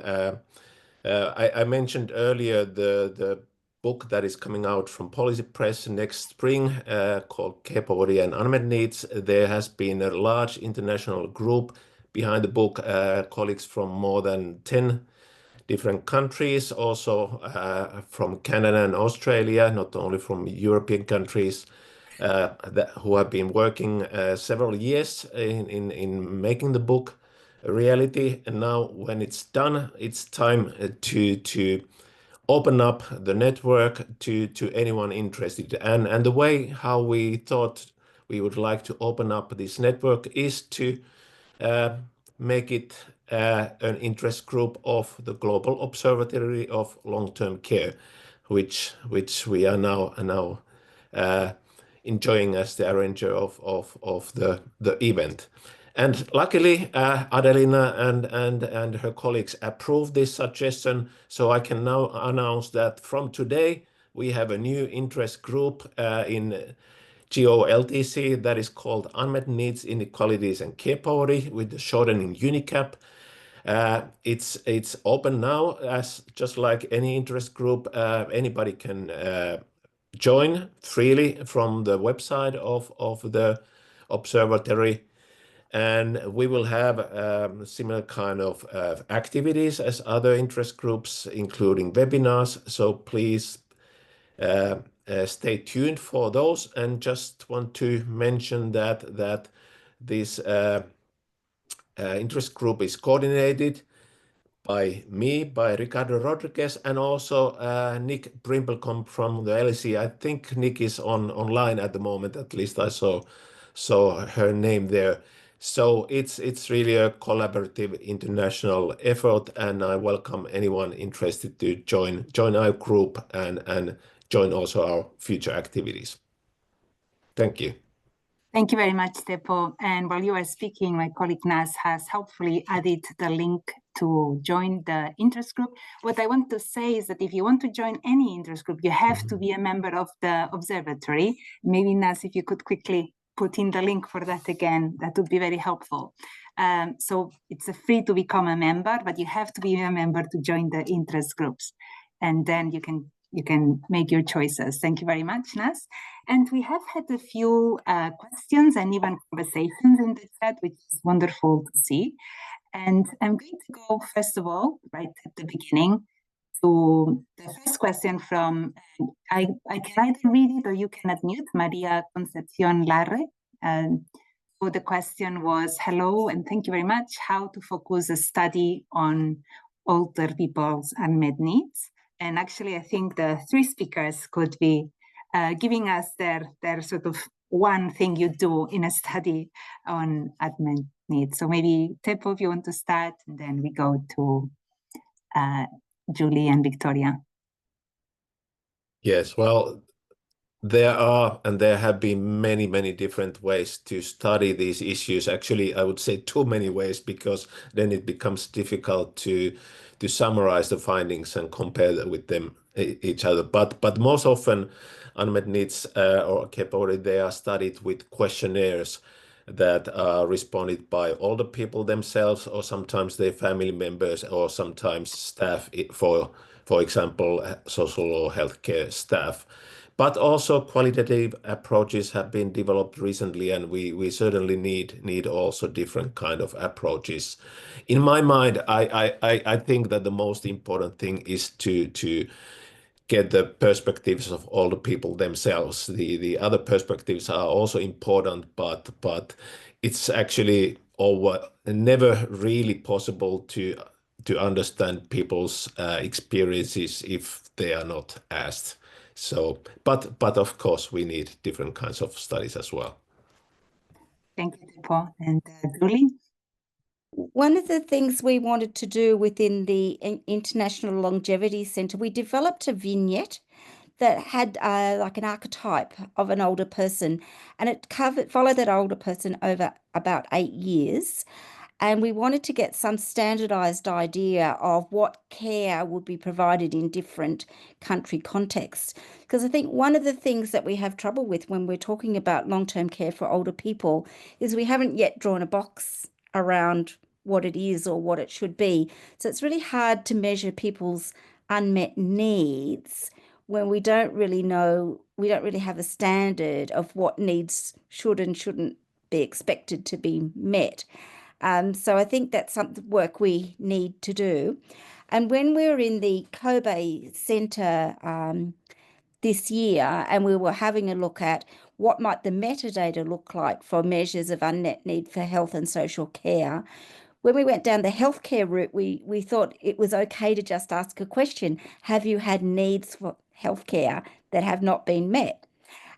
I mentioned earlier the book that is coming out from Policy Press next spring called Care Poverty and Unmet Needs. There has been a large international group behind the book, colleagues from more than 10 different countries, also from Canada and Australia, not only from European countries, who have been working several years in making the book a reality. And now when it's done, it's time to open up the network to anyone interested. And the way how we thought we would like to open up this network is to make it an interest group of the Global Observatory of Long-Term Care, which we are now enjoying as the arranger of the event. And luckily, Adelina and her colleagues approved this suggestion, so I can now announce that from today we have a new interest group in GOLTC that is called Unmet Needs, Inequalities and Care Poverty, with the shortening UNICAP. It's open now, as just like any interest group. Anybody can join freely from the website of the observatory, and we will have similar kind of activities as other interest groups, including webinars. So please stay tuned for those. And just want to mention that this interest group is coordinated by me, by Ricardo Rodriguez, and also Nick Brimblecombe from the LSE. I think Nick is online at the moment, at least I saw her name there. So it's really a collaborative international effort, and I welcome anyone interested to join our group and join also our future activities. Thank you. Thank you very much, Teppo. And while you are speaking, my colleague Nas has helpfully added the link to join the interest group. What I want to say is that if you want to join any interest group, you have to be a member of the observatory. Maybe Nas, if you could quickly put in the link for that again, that would be very helpful. So it's free to become a member, but you have to be a member to join the interest groups. And then you can make your choices. Thank you very much, Nas. And we have had a few questions and even conversations in the chat, which is wonderful to see. And I'm going to go, first of all, right at the beginning, to the first question from, I can either read it or you can unmute, Maria Concepcion Larre. So the question was, hello, and thank you very much. How to focus a study on older people's unmet needs? And actually, I think the three speakers could be giving us their sort of one thing you do in a study on unmet needs. So maybe Teppo, if you want to start, and then we go to Julie and Victoria. Yes, well, there are and there have been many different ways to study these issues. Actually, I would say too many ways, because then it becomes difficult to summarize the findings and compare them with each other. But most often, unmet needs or care poverty, they are studied with questionnaires that are responded by older people themselves, or sometimes their family members, or sometimes staff, for example, social or healthcare staff. But also qualitative approaches have been developed recently, and we certainly need also different kind of approaches. In my mind, I think that the most important thing is to get the perspectives of all the people themselves. The other perspectives are also important, but it's actually never really possible to understand people's experiences if they are not asked. So, but of course, we need different kinds of studies as well. Thank you, Teppo. And Julie? One of the things we wanted to do within the International Longevity Centre, we developed a vignette that had like an archetype of an older person, and it followed that older person over about 8 years. And we wanted to get some standardized idea of what care would be provided in different country contexts. Because I think one of the things that we have trouble with when we're talking about long-term care for older people is we haven't yet drawn a box around what it is or what it should be. So it's really hard to measure people's unmet needs when we don't really know, we don't really have a standard of what needs should and shouldn't be expected to be met. So I think that's some work we need to do. And when we were in the Kobe Centre this year, and we were having a look at what might the metadata look like for measures of unmet need for health and social care, when we went down the healthcare route, we thought it was okay to just ask a question: have you had needs for healthcare that have not been met?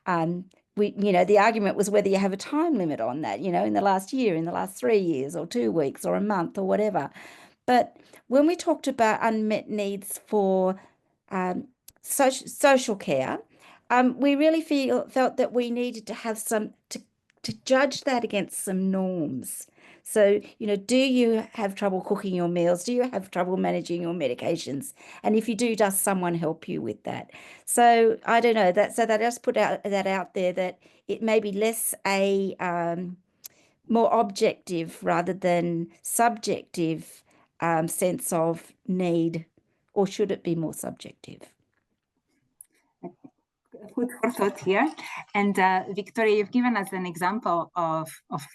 The argument was whether you have a time limit on that, in the last year, in the last 3 years, or 2 weeks, or a month, or whatever. But when we talked about unmet needs for social care, we really felt that we needed to have some to judge that against some norms. So, do you have trouble cooking your meals? Do you have trouble managing your medications? And if you do, does someone help you with that? So I don't know that. So that just put that out there, that it may be less a more objective rather than subjective sense of need, or should it be more subjective? Food for thought here. And Viktoria, you've given us an example of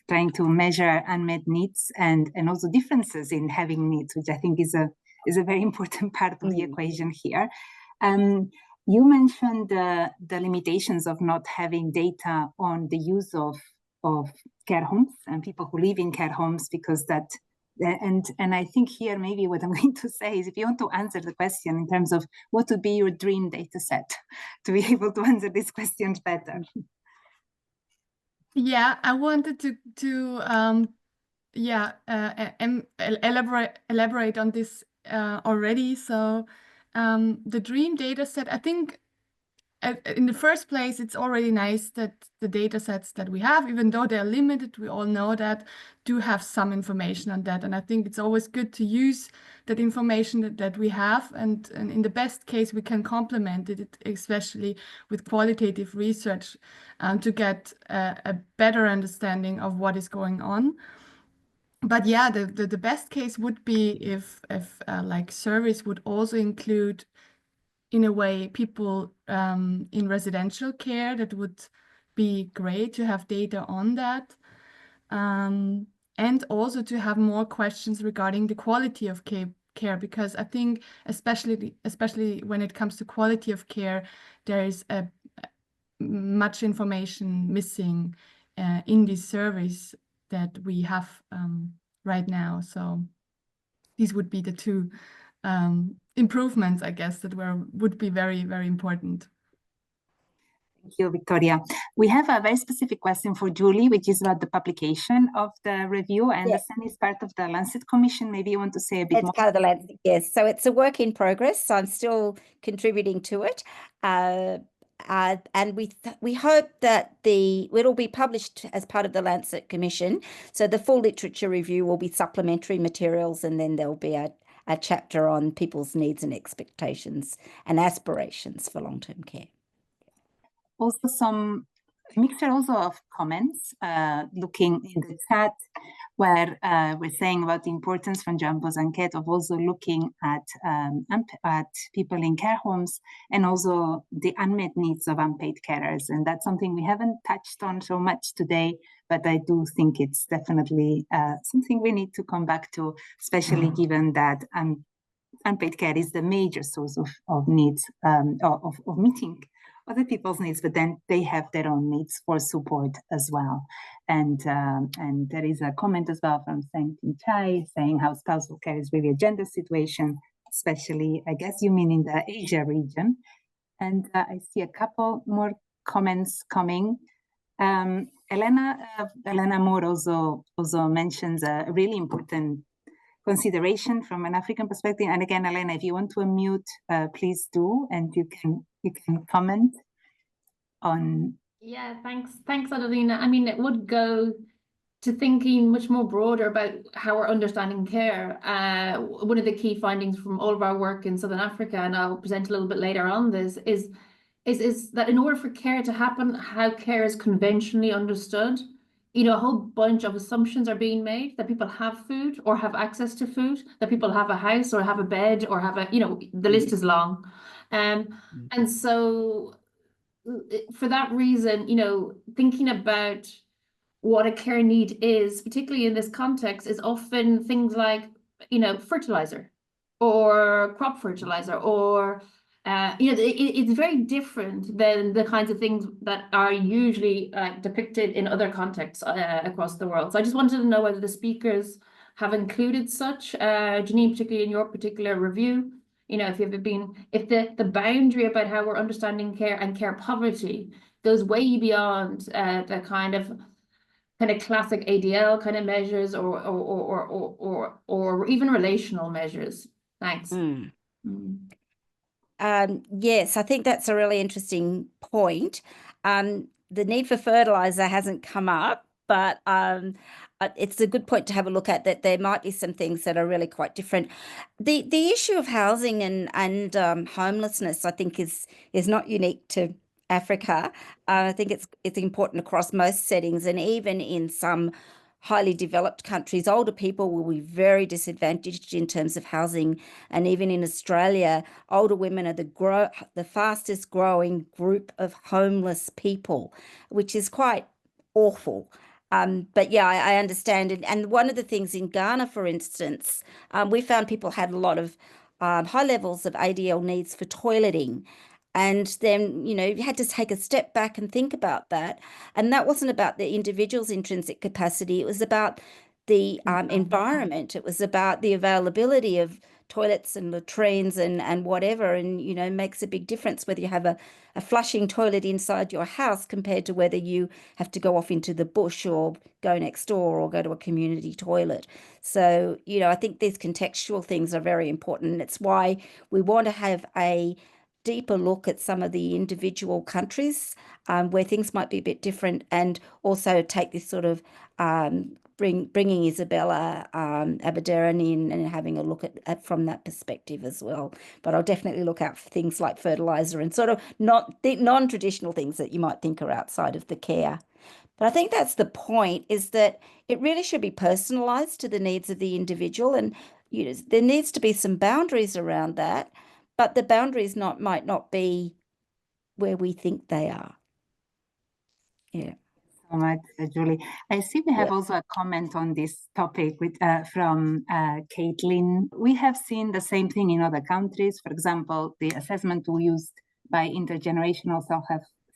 trying to measure unmet needs and also differences in having needs, which I think is a very important part of the equation here. You mentioned the limitations of not having data on the use of care homes and people who live in care homes, because that, and I think here maybe what I'm going to say is, if you want to answer the question in terms of what would be your dream data set to be able to answer these questions better. Yeah, I wanted to elaborate on this already. So the dream data set, I think in the first place, it's already nice that the data sets that we have, even though they're limited, we all know that, do have some information on that. And I think it's always good to use that information that we have. And in the best case, we can complement it, especially with qualitative research, to get a better understanding of what is going on. But yeah, the best case would be if like surveys would also include, in a way, people in residential care. That would be great to have data on that. And also to have more questions regarding the quality of care, because I think especially when it comes to quality of care, there is much information missing in these surveys that we have right now. So these would be the two improvements, I guess, that would be very, very important. Thank you, Viktoria. We have a very specific question for Julie, which is about the publication of the review. I understand it's part of the Lancet Commission. Maybe you want to say a bit more. It's part of the Lancet, yes. So it's a work in progress. So I'm still contributing to it. And we hope that it'll be published as part of the Lancet Commission. So the full literature review will be supplementary materials, and then there'll be a chapter on people's needs and expectations and aspirations for long-term care. Also some mixture also of comments, looking in the chat, where we're saying about the importance from Jumbo's enquete of also looking at people in care homes and also the unmet needs of unpaid carers. And that's something we haven't touched on so much today, but I do think it's definitely something we need to come back to, especially given that unpaid care is the major source of needs, of meeting other people's needs, but then they have their own needs for support as well. And there is a comment as well from Sang-Tin Chai saying how spousal care is really a gender situation, especially, I guess you mean in the Asia region. And I see a couple more comments coming. Elena Moore also mentions a really important consideration from an African perspective. And again, Elena, if you want to unmute, please do, and you can comment on. Yeah, thanks, Adelina. I mean, it would go to thinking much more broader about how we're understanding care. One of the key findings from all of our work in Southern Africa, and I'll present a little bit later on this, is that in order for care to happen, how care is conventionally understood, a whole bunch of assumptions are being made that people have food or have access to food, that people have a house or have a bed or have the list is long. And so for that reason, thinking about what a care need is, particularly in this context, is often things like, fertilizer or crop fertilizer or it's very different than the kinds of things that are usually depicted in other contexts across the world. So I just wanted to know whether the speakers have included such, Janine, particularly in your particular review, if the boundary about how we're understanding care and care poverty goes way beyond the kind of classic ADL kind of measures or even relational measures. Thanks. Yes, I think that's a really interesting point. The need for fertilizer hasn't come up, but it's a good point to have a look at, that there might be some things that are really quite different. The issue of housing and homelessness, I think, is not unique to Africa. I think it's important across most settings, and even in some highly developed countries, older people will be very disadvantaged in terms of housing. And even in Australia, older women are the fastest growing group of homeless people, which is quite awful. But yeah, I understand. And one of the things in Ghana, for instance, we found people had a lot of high levels of ADL needs for toileting. And then, you had to take a step back and think about that. And that wasn't about the individual's intrinsic capacity. It was about the environment. It was about the availability of toilets and latrines and whatever. And, makes a big difference whether you have a flushing toilet inside your house compared to whether you have to go off into the bush or go next door or go to a community toilet. So, I think these contextual things are very important. And it's why we want to have a deeper look at some of the individual countries where things might be a bit different, and also take this sort of bringing Isabella Aberdeen in and having a look at from that perspective as well. But I'll definitely look out for things like fertilizer and sort of non-traditional things that you might think are outside of the care. But I think that's the point, is that it really should be personalised to the needs of the individual, and there needs to be some boundaries around that. But the boundaries might not be where we think they are. Yeah. So much, Julie. I see we have also a comment on this topic from Caitlin. We have seen the same thing in other countries. For example, the assessment tool used by intergenerational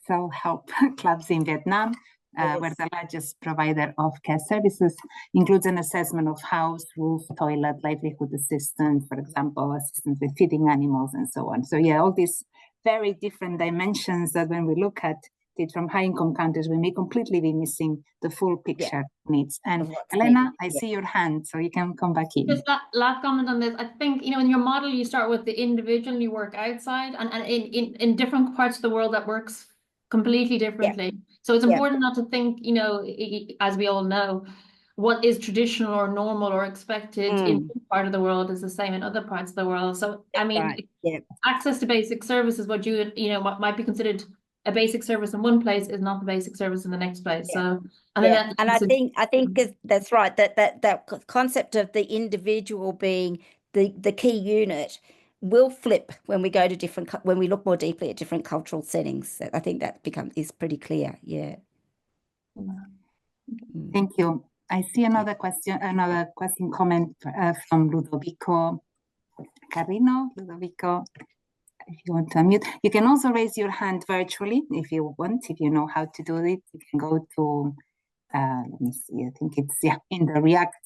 self-help clubs in Vietnam, where the largest provider of care services, includes an assessment of house, roof, toilet, livelihood assistance, for example, assistance with feeding animals and so on. So yeah, all these very different dimensions that when we look at it from high-income countries, we may completely be missing the full picture needs. And Elena, I see your hand, so you can come back in. Just last comment on this. I think, in your model, you start with the individual and you work outside, and in different parts of the world that works completely differently. Yeah. So it's important not to think, as we all know, what is traditional or normal or expected in one part of the world is the same in other parts of the world. So, I mean, access to basic services, what might be considered a basic service in one place is not the basic service in the next place. Yeah. So I think I think that's right. That concept of the individual being the key unit will flip when we go to when we look more deeply at different cultural settings. I think that is pretty clear. Yeah. Thank you. I see another comment from Ludovico Carrino. Ludovico, if you want to unmute, you can also raise your hand virtually if you want. If you know how to do it, you can go to let me see. I think it's in the React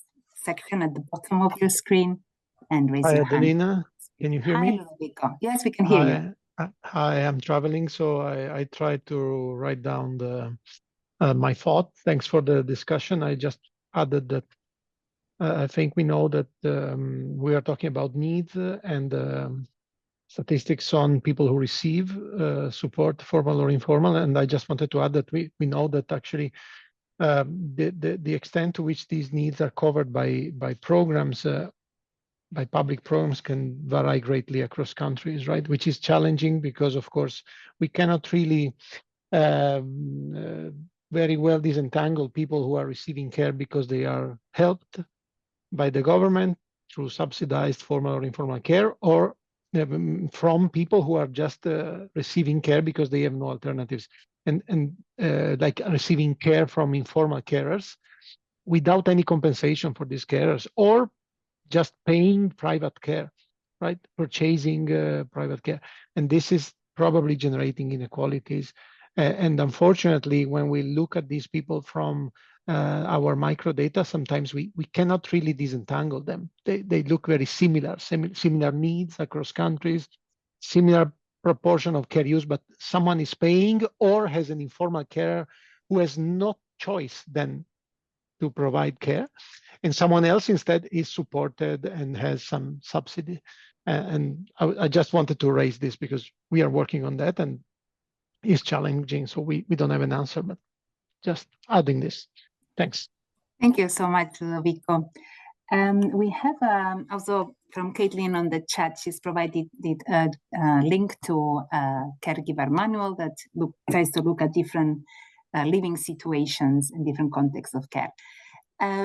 section at the bottom of your screen and raise your hand. Hi, Adelina. Can you hear me? Hi, Ludovico. Yes, we can hear you. Hi, I'm traveling, so I tried to write down my thought. Thanks for the discussion. I just added that I think we know that we are talking about needs and statistics on people who receive support, formal or informal. And I just wanted to add that we know that actually the extent to which these needs are covered by programs, by public programs, can vary greatly across countries, right? Which is challenging because, of course, we cannot really very well disentangle people who are receiving care because they are helped by the government through subsidized formal or informal care, or from people who are just receiving care because they have no alternatives, and like receiving care from informal carers without any compensation for these carers, or just paying private care, right? Purchasing private care. And this is probably generating inequalities. And unfortunately, when we look at these people from our microdata, sometimes we cannot really disentangle them. They look very similar needs across countries, similar proportion of care use, but someone is paying or has an informal carer who has no choice then to provide care, and someone else instead is supported and has some subsidy. And I just wanted to raise this because we are working on that and it's challenging, so we don't have an answer, but just adding this. Thanks. Thank you so much, Ludovico. We have also from Caitlin on the chat, she's provided a link to a caregiver manual that tries to look at different living situations and different contexts of care.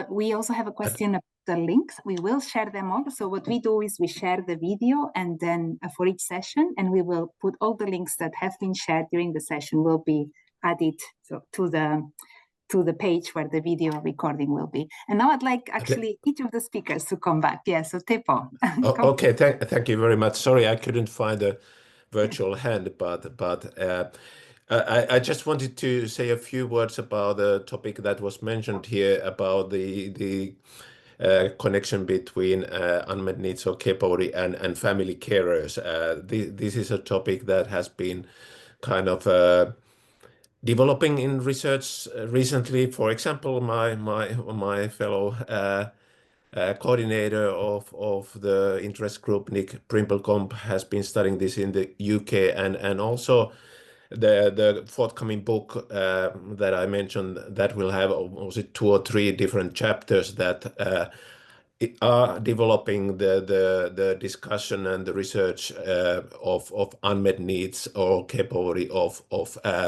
We also have a question about the links. We will share them all. So what we do is we share the video and then for each session, and we will put all the links that have been shared during the session will be added to the page where the video recording will be. And now I'd like actually each of the speakers to come back. Yeah, so Teppo. Okay, thank you very much. Sorry, I couldn't find a virtual hand, but I just wanted to say a few words about the topic that was mentioned here about the connection between unmet needs or capability and family carers. This is a topic that has been kind of developing in research recently. For example, my fellow coordinator of the interest group, Nick Primpelkomp, has been studying this in the UK, and also the forthcoming book that I mentioned that will have was it 2 or 3 different chapters that are developing the discussion and the research of unmet needs or capability of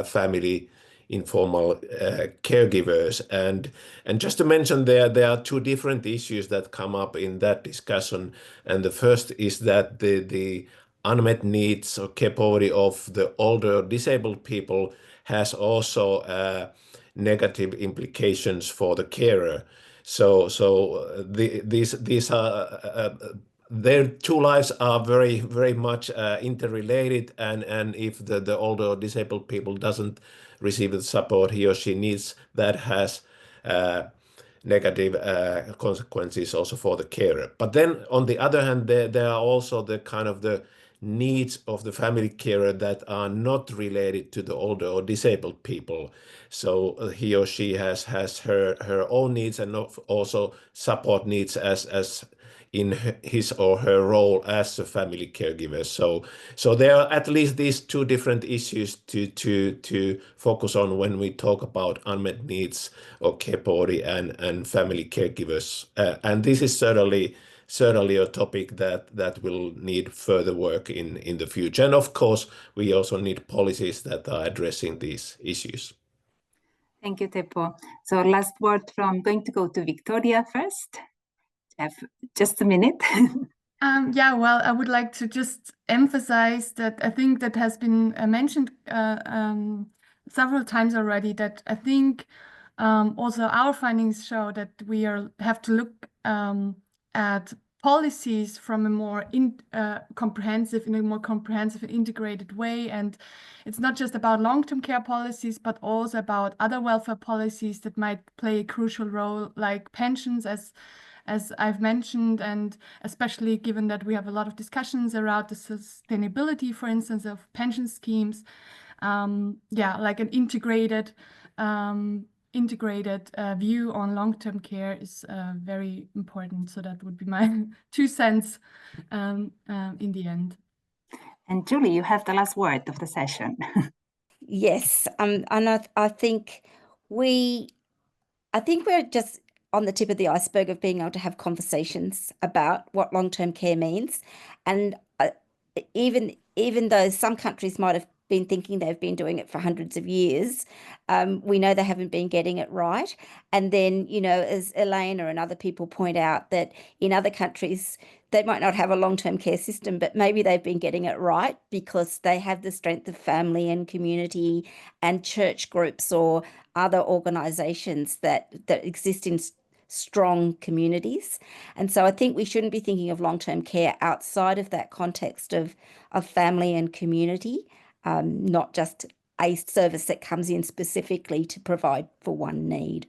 family informal caregivers. And just to mention there are 2 different issues that come up in that discussion. And the first is that the unmet needs or capability of the older disabled people has also negative implications for the carer. So these are their 2 lives are very much interrelated, and if the older disabled people doesn't receive the support he or she needs, that has negative consequences also for the carer. But then on the other hand, there are also the kind of the needs of the family carer that are not related to the older or disabled people. So he or she has her own needs and also support needs as in his or her role as a family caregiver. So there are at least these 2 different issues to focus on when we talk about unmet needs or capability and family caregivers. And this is certainly certainly a topic that will need further work in the future. And of course, we also need policies that are addressing these issues. Thank you, Teppo. So last word from, going to go to Viktoria first. Have just a minute. Yeah, well, I would like to just emphasize that I think that has been mentioned several times already, that I think also our findings show that we have to look at policies from a more comprehensive and integrated way. And it's not just about long-term care policies, but also about other welfare policies that might play a crucial role, like pensions, as I've mentioned, and especially given that we have a lot of discussions around the sustainability, for instance, of pension schemes. Yeah, like an integrated view on long-term care is very important. So that would be my 2 cents in the end. And Julie, you have the last word of the session. Yes, and I think we're just on the tip of the iceberg of being able to have conversations about what long-term care means. And even though some countries might have been thinking they've been doing it for hundreds of years, we know they haven't been getting it right. And then, you know, as Elena and other people point out, that in other countries, they might not have a long-term care system, but maybe they've been getting it right because they have the strength of family and community and church groups or other organizations that exist in strong communities. And so I think we shouldn't be thinking of long-term care outside of that context of family and community, not just a service that comes in specifically to provide for one need.